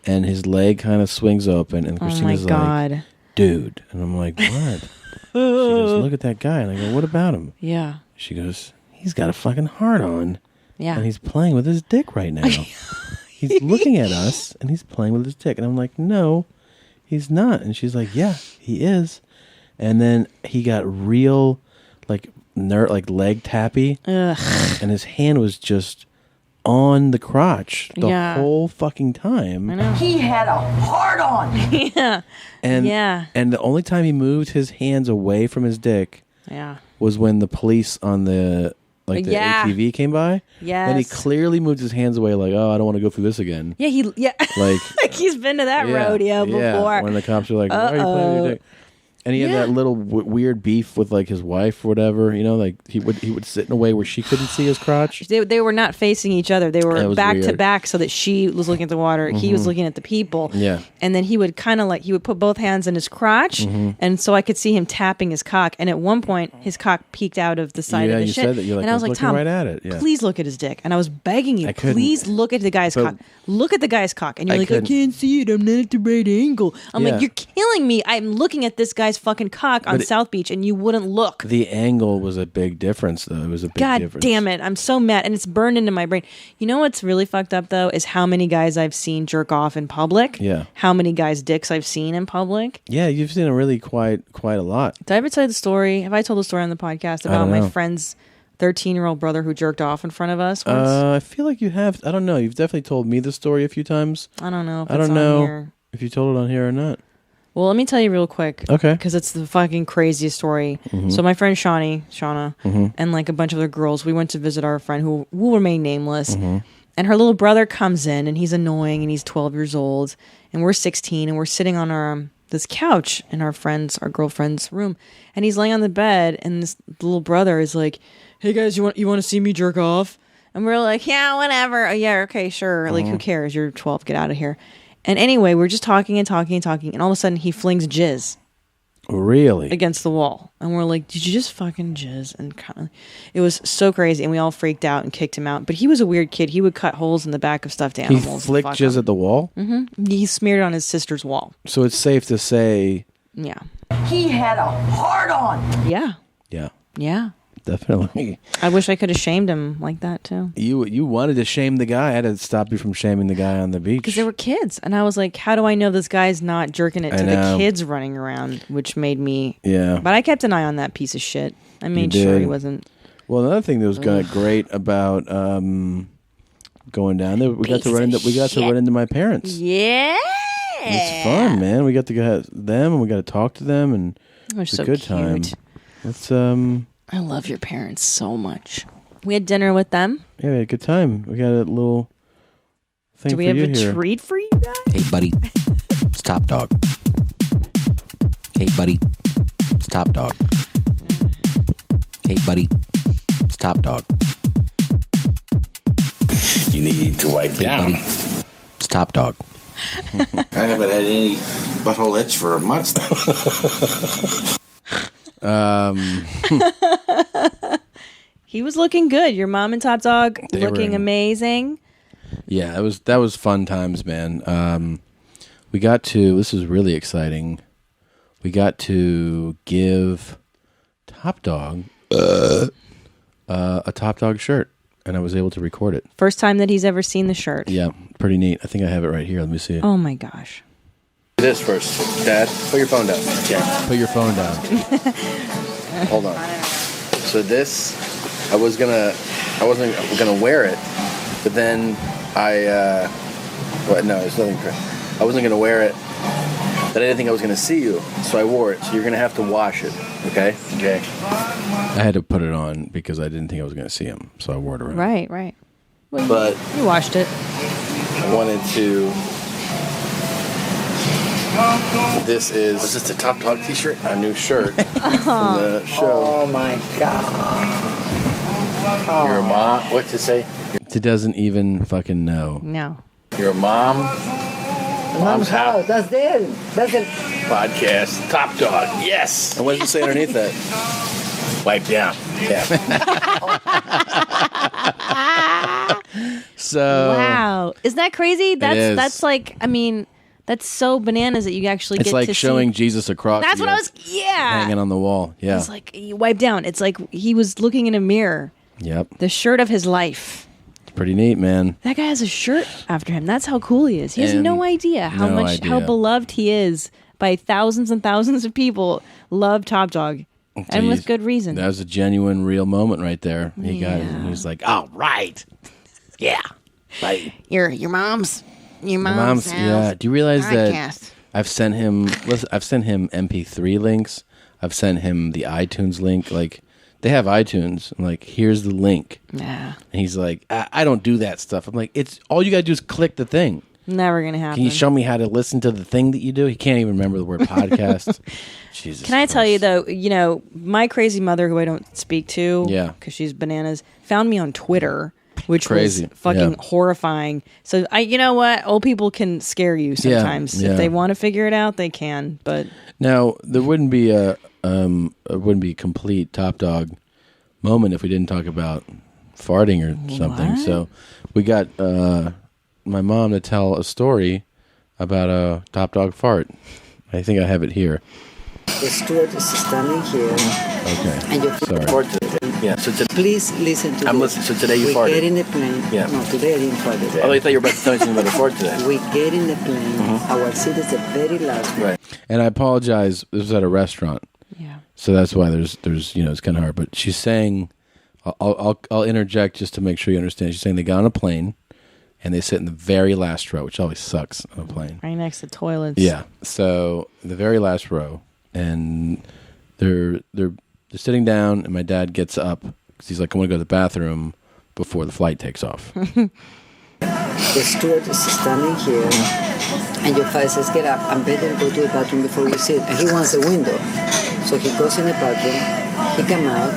And his leg kind of swings open, and Christina's like, dude. And I'm like, what? She goes, look at that guy. And I go, what about him? Yeah. She goes, he's got a fucking heart on. Yeah. And he's playing with his dick right now. He's looking at us, and he's playing with his dick. And I'm like, no, he's not. And she's like, yeah, he is. And then he got real, like leg tappy. Ugh. And his hand was just on the crotch the whole fucking time. I know. He had a hard on. Yeah. And the only time he moved his hands away from his dick was when the police on the ATV came by. Yes. And he clearly moved his hands away like, oh, I don't want to go through this again. Yeah, like he's been to that rodeo before. Yeah, when the cops are like, why are you playing with your dick? And he had that little weird beef with like his wife or whatever, like he would sit in a way where she couldn't see his crotch. They were not facing each other. They were back to back so that she was looking at the water. He was looking at the people. Yeah. And then he would kind of he would put both hands in his crotch. And so I could see him tapping his cock. And at one point, his cock peeked out of the side of the shit. Said that. You're like, and I was like, Tom, right at it. Yeah. Please look at his dick. And I was begging you, please look at the guy's cock. Look at the guy's cock. And you're like, I can't see it. I'm not at the right angle. I'm like, you're killing me. I'm looking at this guy's fucking cock on South Beach, and you wouldn't look. The angle was a big difference, though. It was a big difference. God damn it. I'm so mad, and it's burned into my brain. You know what's really fucked up, though, is how many guys I've seen jerk off in public. Yeah. How many guys' dicks I've seen in public. Yeah, you've seen it really quite a lot. Did I ever tell you the story? Have I told the story on the podcast about my friend's 13-year-old brother who jerked off in front of us once? I feel like you have. I don't know. You've definitely told me the story a few times. I don't know if I don't know if you told it on here or not. Well, let me tell you real quick. Okay. Because it's the fucking craziest story. So my friend Shauna, and like a bunch of other girls, we went to visit our friend who will remain nameless. And her little brother comes in, and he's annoying, and he's 12 years old, and we're 16, and we're sitting on our this couch in our girlfriend's room, and he's laying on the bed, and this little brother is like, "Hey guys, you want to see me jerk off?" And we're like, "Yeah, whatever. Oh, yeah, okay, sure. Like, who cares? You're 12. Get out of here." And anyway, we're just talking, and all of a sudden he flings jizz. Really? Against the wall. And we're like, did you just fucking jizz? And it was so crazy, and we all freaked out and kicked him out. But he was a weird kid. He would cut holes in the back of stuffed animals. He flicked jizz at the wall? Mm-hmm. He smeared it on his sister's wall. So it's safe to say... Yeah. He had a hard on. Yeah. Yeah. Yeah. Definitely. I wish I could have shamed him like that, too. You wanted to shame the guy. I had to stop you from shaming the guy on the beach. Because they were kids. And I was like, how do I know this guy's not jerking it to the kids running around? Which made me... Yeah. But I kept an eye on that piece of shit. I made sure he wasn't... Well, another thing that was great about going down there, we got to run into my parents. Yeah. It's fun, man. We got to get them, and we got to talk to them, and it's a good time. It's I love your parents so much. We had dinner with them. Yeah, we had a good time. We got a little thing Do we have a treat for you guys? Hey, buddy. It's Top Dog. Hey, buddy. It's Top Dog. Hey, buddy. It's Top Dog. You need to wipe down. It's Top Dog. I haven't had any butthole itch for months now. He was looking good. Your mom and Top Dog looking amazing. Yeah, that was fun times, man. We got to, this is really exciting. We got to give Top Dog a Top Dog shirt, and I was able to record it. First time that he's ever seen the shirt. Yeah, pretty neat. I think I have it right here. Let me see it. Oh my gosh. This first, Dad. Put your phone down. Yeah. Put your phone down. Hold on. So this, I wasn't gonna wear it, but then it's nothing. I wasn't gonna wear it, but I didn't think I was gonna see you, so I wore it. So you're gonna have to wash it, okay? Okay. I had to put it on because I didn't think I was gonna see him, so I wore it around. Right. Well, but you washed it. I wanted to. This is. Was this the Top Dog t-shirt? A new shirt from the show. Oh my God. Your mom. What's it say? It doesn't even fucking know. No. Your mom. Mom's house. That's it. That's it. Podcast. Top Dog. Yes. And what does it say underneath that? Wipe down. Yeah. So. Wow. Isn't that crazy? That's like, I mean, that's so bananas that you actually it's get like to showing see. Jesus a cross. That's what I was. Yeah. Hanging on the wall. Yeah. It's like you wipe down. It's like he was looking in a mirror. Yep. The shirt of his life. It's pretty neat, man. That guy has a shirt after him. That's how cool he is. He has no idea how how beloved he is by thousands and thousands of people. Love Top Dog, and with good reason. That was a genuine, real moment right there. He got it. And he was like, "All right, yeah, right." Your mom's house. Yeah. Do you realize podcast. that I've sent him MP3 links. I've sent him the iTunes link. Like, they have iTunes. I'm like, here's the link. Yeah. And he's like, I don't do that stuff. I'm like, it's all you got to do is click the thing. Never gonna happen. Can you show me how to listen to the thing that you do? He can't even remember the word podcast. Jesus. Can I tell you though? You know, my crazy mother, who I don't speak to, because she's bananas, found me on Twitter, which was fucking horrifying. So you know what? Old people can scare you sometimes. If they want to figure it out, they can. But now there wouldn't be a complete Top Dog moment if we didn't talk about farting or something. What? So we got my mom to tell a story about a Top Dog fart. I think I have it here. The steward is standing here. Okay. And you Sorry. Yeah. So please listen to I'm this. listening. So today you we farted. We get in the plane. Yeah. No, today I didn't fart. Oh, I thought you were about to tell me something about the fart today. We get in the plane. Our seat is the very last one. Right. And I apologize. This was at a restaurant. Yeah. So that's why there's it's kind of hard. But she's saying, I'll interject just to make sure you understand. She's saying they got on a plane, and they sit in the very last row, which always sucks on a plane. Right next to toilets. Yeah. So the very last row, and they're sitting down, and my dad gets up because he's like, I want to go to the bathroom before the flight takes off. The steward is standing here, and your father says, get up, and better go to the bathroom before you sit. And he wants the window. So he goes in the bathroom, he come out,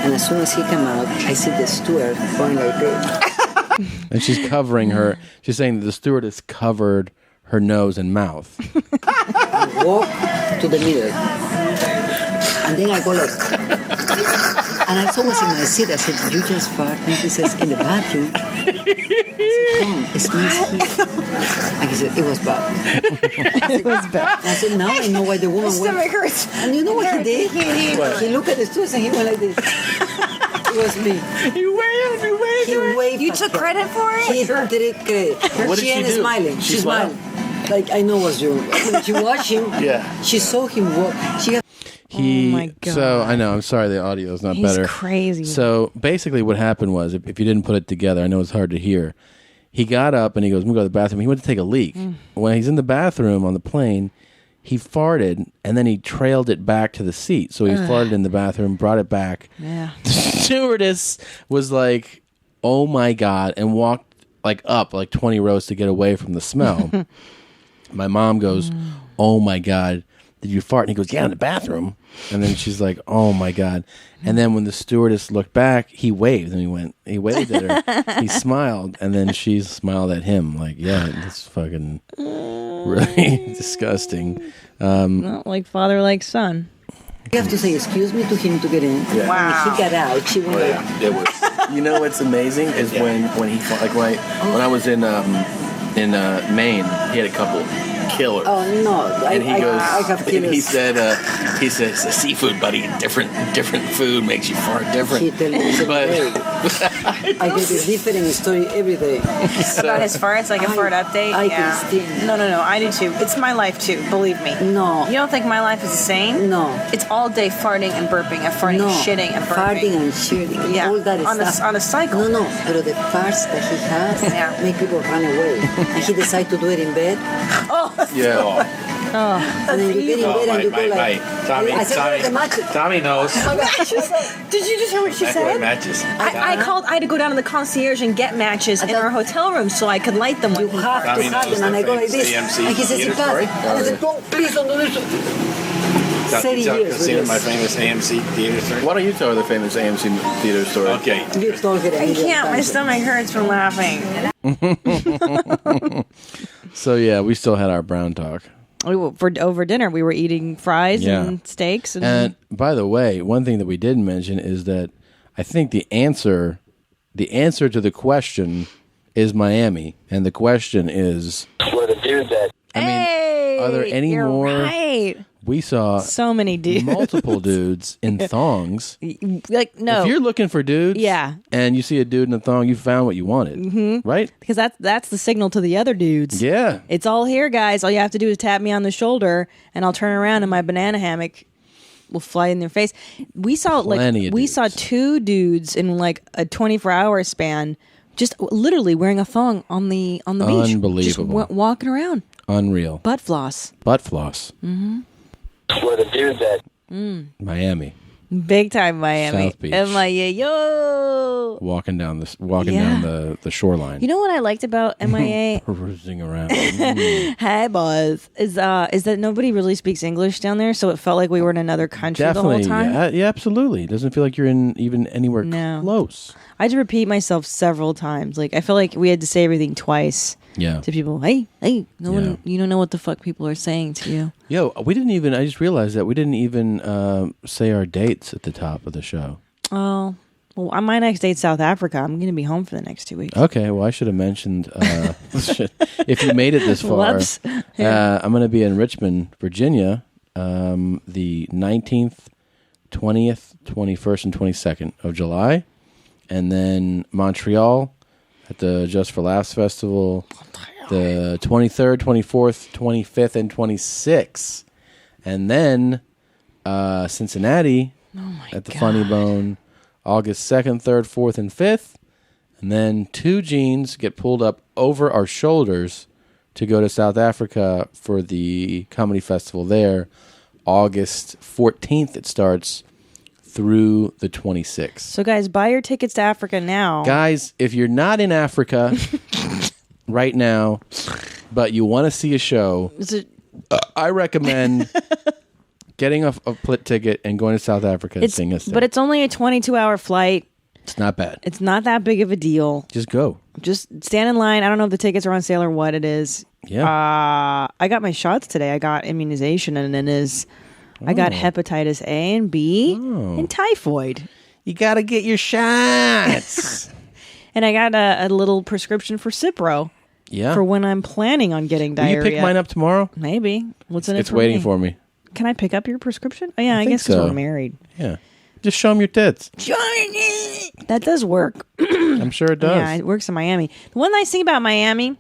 and as soon as he come out, I see the steward going like this. And she's covering her. She's saying that the stewardess covered her nose and mouth. I walk to the middle, and then I go like, and I was in my seat. I said, "You just fart?" And he says, "In the bathroom." I said, "Come, it smells here." And he said, "It was bad." It was bad. And I said, "Now I know why the woman went." Stomach hurts. And you know what he did? What? He looked at the steward and he went like this. It was me. You waved. He waved. You took credit for it? He did credit. What did She she ain't do? smiling. She She smiled. Like, I know what's wrong. When she watched him, she saw him walk. She got Oh my God. So I know. I'm sorry, the audio is not He's better. crazy. So basically, what happened was, if you didn't put it together, I know it's hard to hear. He got up and he goes, "I'm gonna go to the bathroom." He went to take a leak. When he's in the bathroom on the plane, he farted and then he trailed it back to the seat. So he farted in the bathroom, brought it back. Yeah. The stewardess was like, "Oh my God," and walked up 20 rows to get away from the smell. My mom goes, "Oh my God, did you fart?" And he goes, "Yeah, in the bathroom." And then she's like, "Oh my God." And then when the stewardess looked back, he waved and he waved at her. He smiled, and then she smiled at him like, "Yeah, that's fucking really disgusting." Not like father, like son. You have to say excuse me to him to get in. Yeah. Wow. When he got out, she went like, It was. You know what's amazing is when he when I was in Maine, he had a couple killers. oh no, And he goes, I have and killers. he says, "Seafood, buddy, different food makes you fart different." He tell me, But I get a different story every day. About his farts, like a fart update? I yeah. can stand. No, I do too. It's my life too, believe me. No. You don't think my life is the same? No. It's all day farting and burping, and farting No. and shitting and burping. Farting and shitting. Yeah. All that on stuff. a cycle. No, but the farts that he has Yeah. make people run away. And he decided to do it in bed. Oh, yeah, And then you get in bed and you go like... Tommy knows. Did you just hear what she said? Matches. I called. I had to go down to the concierge and get matches in our hotel room so I could light them. You have to have them, and I go like this. And he says, "You got it." And I said, "Don't, please don't do this." 30 years. My famous AMC theater story. Why don't you tell her the famous AMC theater story? Okay. You told it. I can't. My stomach hurts from laughing. So yeah, we still had our brown talk. For over dinner, we were eating fries and steaks. And by the way, one thing that we didn't mention is that I think the answer to the question is Miami, and the question is where the dudes at. I mean, are there any more? Right. We saw so many dudes, multiple dudes in thongs. Like no, if you're looking for dudes, and you see a dude in a thong, you found what you wanted, right? Because that's the signal to the other dudes. Yeah, it's all here, guys. All you have to do is tap me on the shoulder, and I'll turn around, and my banana hammock will fly in their face. We saw saw two dudes in like a 24-hour span, just literally wearing a thong on the beach, unbelievable, just walking around, unreal, butt floss. Mm-hmm. Where the dudes at? Miami. Big time Miami. South Beach. MIA, yo. Walking down the shoreline. You know what I liked about MIA? Perusing around. Hey, boys. Is that nobody really speaks English down there, so it felt like we were in another country the whole time? Yeah, absolutely. It doesn't feel like you're in even anywhere close. I had to repeat myself several times. Like I feel like we had to say everything twice. Yeah. To people, hey, no one, you don't know what the fuck people are saying to you. Yo, we didn't even. I just realized that we didn't even say our dates at the top of the show. Oh, well, my next date's South Africa. I'm going to be home for the next 2 weeks. Okay, well, I should have mentioned if you made it this far. I'm going to be in Richmond, Virginia, the 19th, 20th, 21st, and 22nd of July, and then Montreal at the Just for Laughs Festival, the 23rd, 24th, 25th, and 26th. And then Cincinnati at the Funny Bone, August 2nd, 3rd, 4th, and 5th. And then two jeans get pulled up over our shoulders to go to South Africa for the comedy festival there. August 14th it starts through the 26th. So guys, buy your tickets to Africa now. Guys, if you're not in Africa right now, but you want to see a show, I recommend getting a split ticket and going to South Africa and seeing us there. But it's only a 22-hour flight. It's not bad. It's not that big of a deal. Just go. Just stand in line. I don't know if the tickets are on sale or what it is. Yeah. I got my shots today. I got immunization, and I got hepatitis A and B and typhoid. You got to get your shots. And I got a little prescription for Cipro. Yeah. For when I'm planning on getting diarrhea. Will you pick mine up tomorrow? Maybe. What's in it It's waiting for me. Can I pick up your prescription? Oh, yeah, I guess because we're married. Yeah. Just show them your tits. That does work. I'm sure it does. Yeah, it works in Miami. The one nice thing about Miami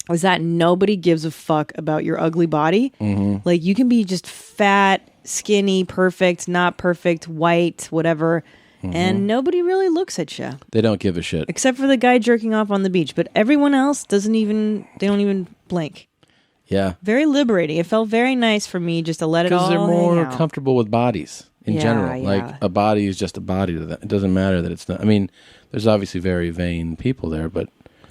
is that nobody gives a fuck about your ugly body. Mm-hmm. Like, you can be just fat, skinny, perfect, not perfect, white, whatever, and nobody really looks at you. They don't give a shit. Except for the guy jerking off on the beach. But everyone else they don't even blink. Yeah. Very liberating. It felt very nice for me just to let it all Because they're more hang out. comfortable with bodies in general. Yeah. Like, a body is just a body to them. It doesn't matter that it's not. I mean, there's obviously very vain people there, but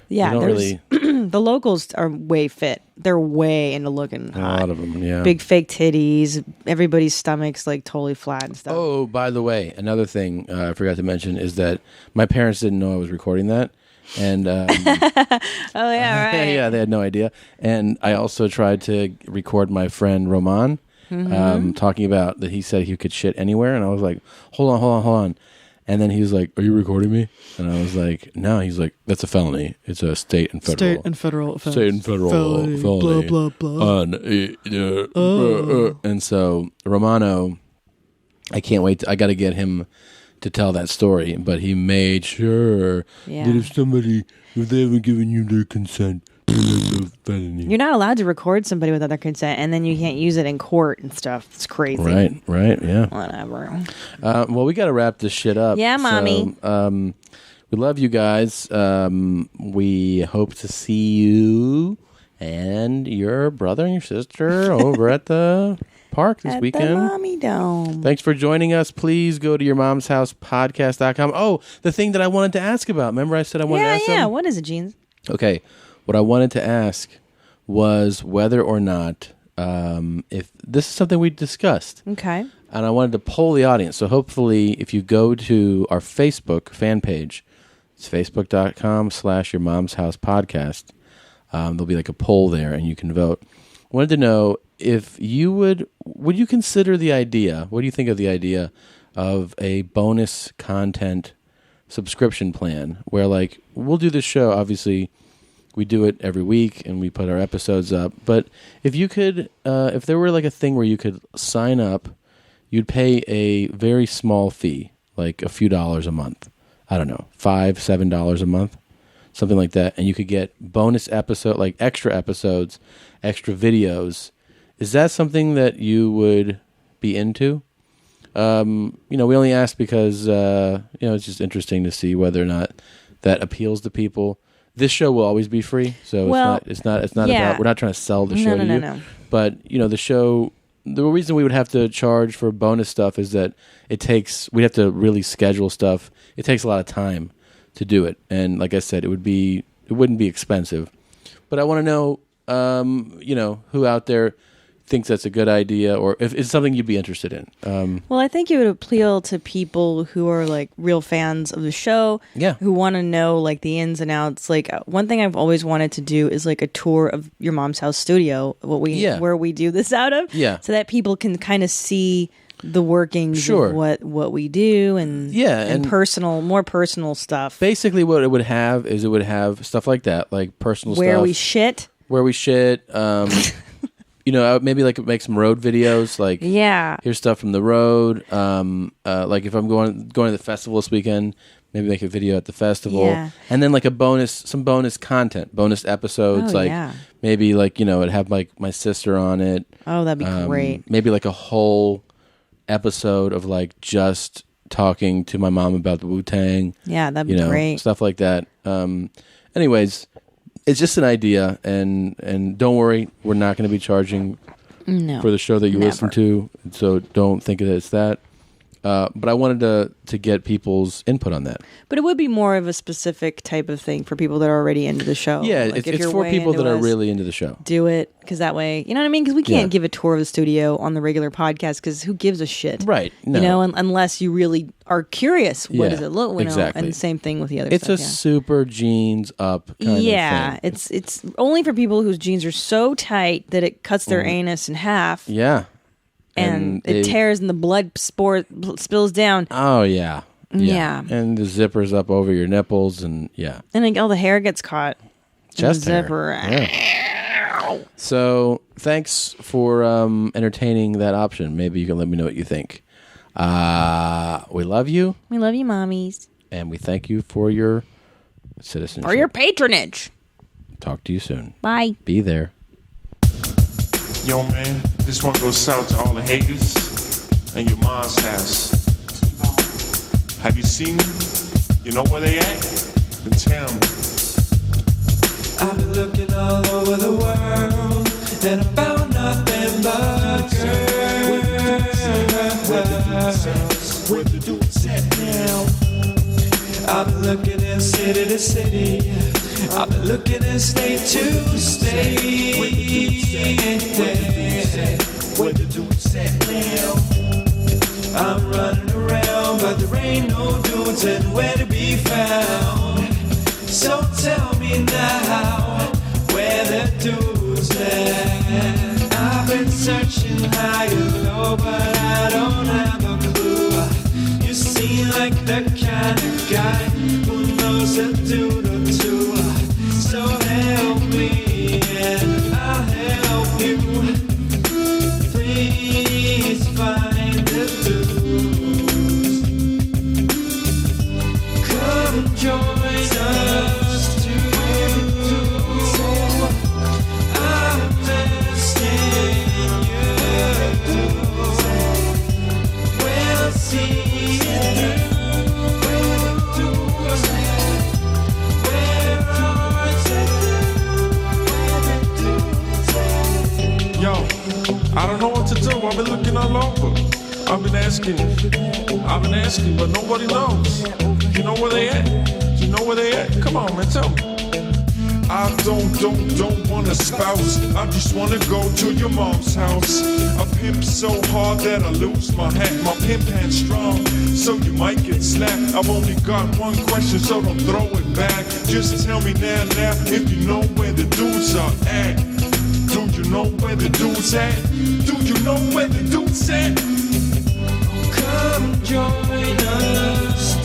yeah, they don't really. The locals are way fit. They're way into looking hot. A lot of them, yeah. Big fake titties. Everybody's stomach's like totally flat and stuff. Oh, by the way, another thing I forgot to mention is that my parents didn't know I was recording that. And oh, yeah, right. yeah, they had no idea. And I also tried to record my friend Roman talking about that he said he could shit anywhere. And I was like, hold on. And then he was like, are you recording me? And I was like, no. He's like, that's a felony. It's a state and federal. State and federal offense. State and federal felony. Blah, blah, blah. And so Romano, I can't wait. I got to get him to tell that story. But he made sure that if they haven't given you their consent, you're not allowed to record somebody without their consent, and then you can't use it in court and stuff. It's crazy. Right, yeah. Whatever. Well, we got to wrap this shit up. Yeah, mommy. So, we love you guys. We hope to see you and your brother and your sister over at the park this weekend. At the Mommy Dome. Thanks for joining us. Please go to yourmomshousepodcast.com. Oh, the thing that I wanted to ask about. Remember I said I wanted to ask Yeah, what is it, Jeans? Okay, what I wanted to ask was whether or not if this is something we discussed. Okay. And I wanted to poll the audience. So hopefully if you go to our Facebook fan page, it's facebook.com/yourmomshousepodcast. There'll be like a poll there and you can vote. I wanted to know if you would you consider the idea, what do you think of the idea of a bonus content subscription plan where like we'll do this show, obviously we do it every week and we put our episodes up, but if you could if there were like a thing where you could sign up, you'd pay a very small fee, like a few dollars a month. I don't know, $5-7 a month, something like that, and you could get bonus episode, like extra episodes, extra videos. Is that something that you would be into? We only asked because it's just interesting to see whether or not that appeals to people. This show will always be free, so it's not about, we're not trying to sell the show to you. No. But the show, the reason we would have to charge for bonus stuff is that we'd have to really schedule stuff. It takes a lot of time to do it, and like I said, it wouldn't be expensive. But I want to know, who out there thinks that's a good idea, or if it's something you'd be interested in. Well, I think it would appeal to people who are like real fans of the show, who want to know like the ins and outs. Like one thing I've always wanted to do is like a tour of your mom's house studio, where we do this out of, so that people can kind of see the workings of what we do and more personal stuff. Basically, what it would have is stuff like that, like personal stuff. Where we shit. Maybe like make some road videos. Like, here's stuff from the road. Like if I'm going to the festival this weekend, maybe make a video at the festival, and then like some bonus content, bonus episodes. Maybe like it'd have like my sister on it. Oh, that'd be great. Maybe like a whole episode of like just talking to my mom about the Wu-Tang. Yeah, that'd be great. Stuff like that. Anyways. It's just an idea, and don't worry, we're not going to be charging for the show that you listen to, so don't think that it's that. But I wanted to get people's input on that. But it would be more of a specific type of thing for people that are already into the show. Yeah, like it's for people that are really into the show. Do it, because that way, you know what I mean? Because we can't give a tour of the studio on the regular podcast, because who gives a shit? Right. No. Unless you really are curious, what does it look like? Exactly. And the same thing with the other stuff. It's a super jeans up kind of thing. Yeah, it's only for people whose jeans are so tight that it cuts their anus in half. Yeah. And it tears and the blood spills down. Oh, yeah. Yeah. And the zipper's up over your nipples and And like all the hair gets caught. Chest hair. Zipper. Yeah. So thanks for entertaining that option. Maybe you can let me know what you think. We love you. We love you, mommies. And we thank you for your citizenship. For your patronage. Talk to you soon. Bye. Be there. Yo, man, this one goes out to all the haters and your mom's house. Have you seen them? You know where they at? Then tell me. I've been looking all over the world and I found nothing but girls. Where the dudes at now? I've been looking in city to city. I've been looking in state to state. Where the dudes at now? I'm running around, but there ain't no dudes anywhere to be found. So tell me now, where the dudes at? I've been searching high and low, but I don't have a clue. You seem like the kind of guy who knows a dude or two. So help me and I'll help you. Please find the dudes. Come join us too. I'm testing you. We'll see it through. I don't know what to do. I've been looking all over. I've been asking, but nobody knows. You know where they at? You know where they at? Come on, man, tell me. I don't want a spouse. I just wanna go to your mom's house. I pimp so hard that I lose my hat. My pimp hand's strong, so you might get slapped. I've only got one question, so don't throw it back. Just tell me now, if you know where the dudes are at. Do you know where the dudes at? Do you know where the dudes at? Come join us.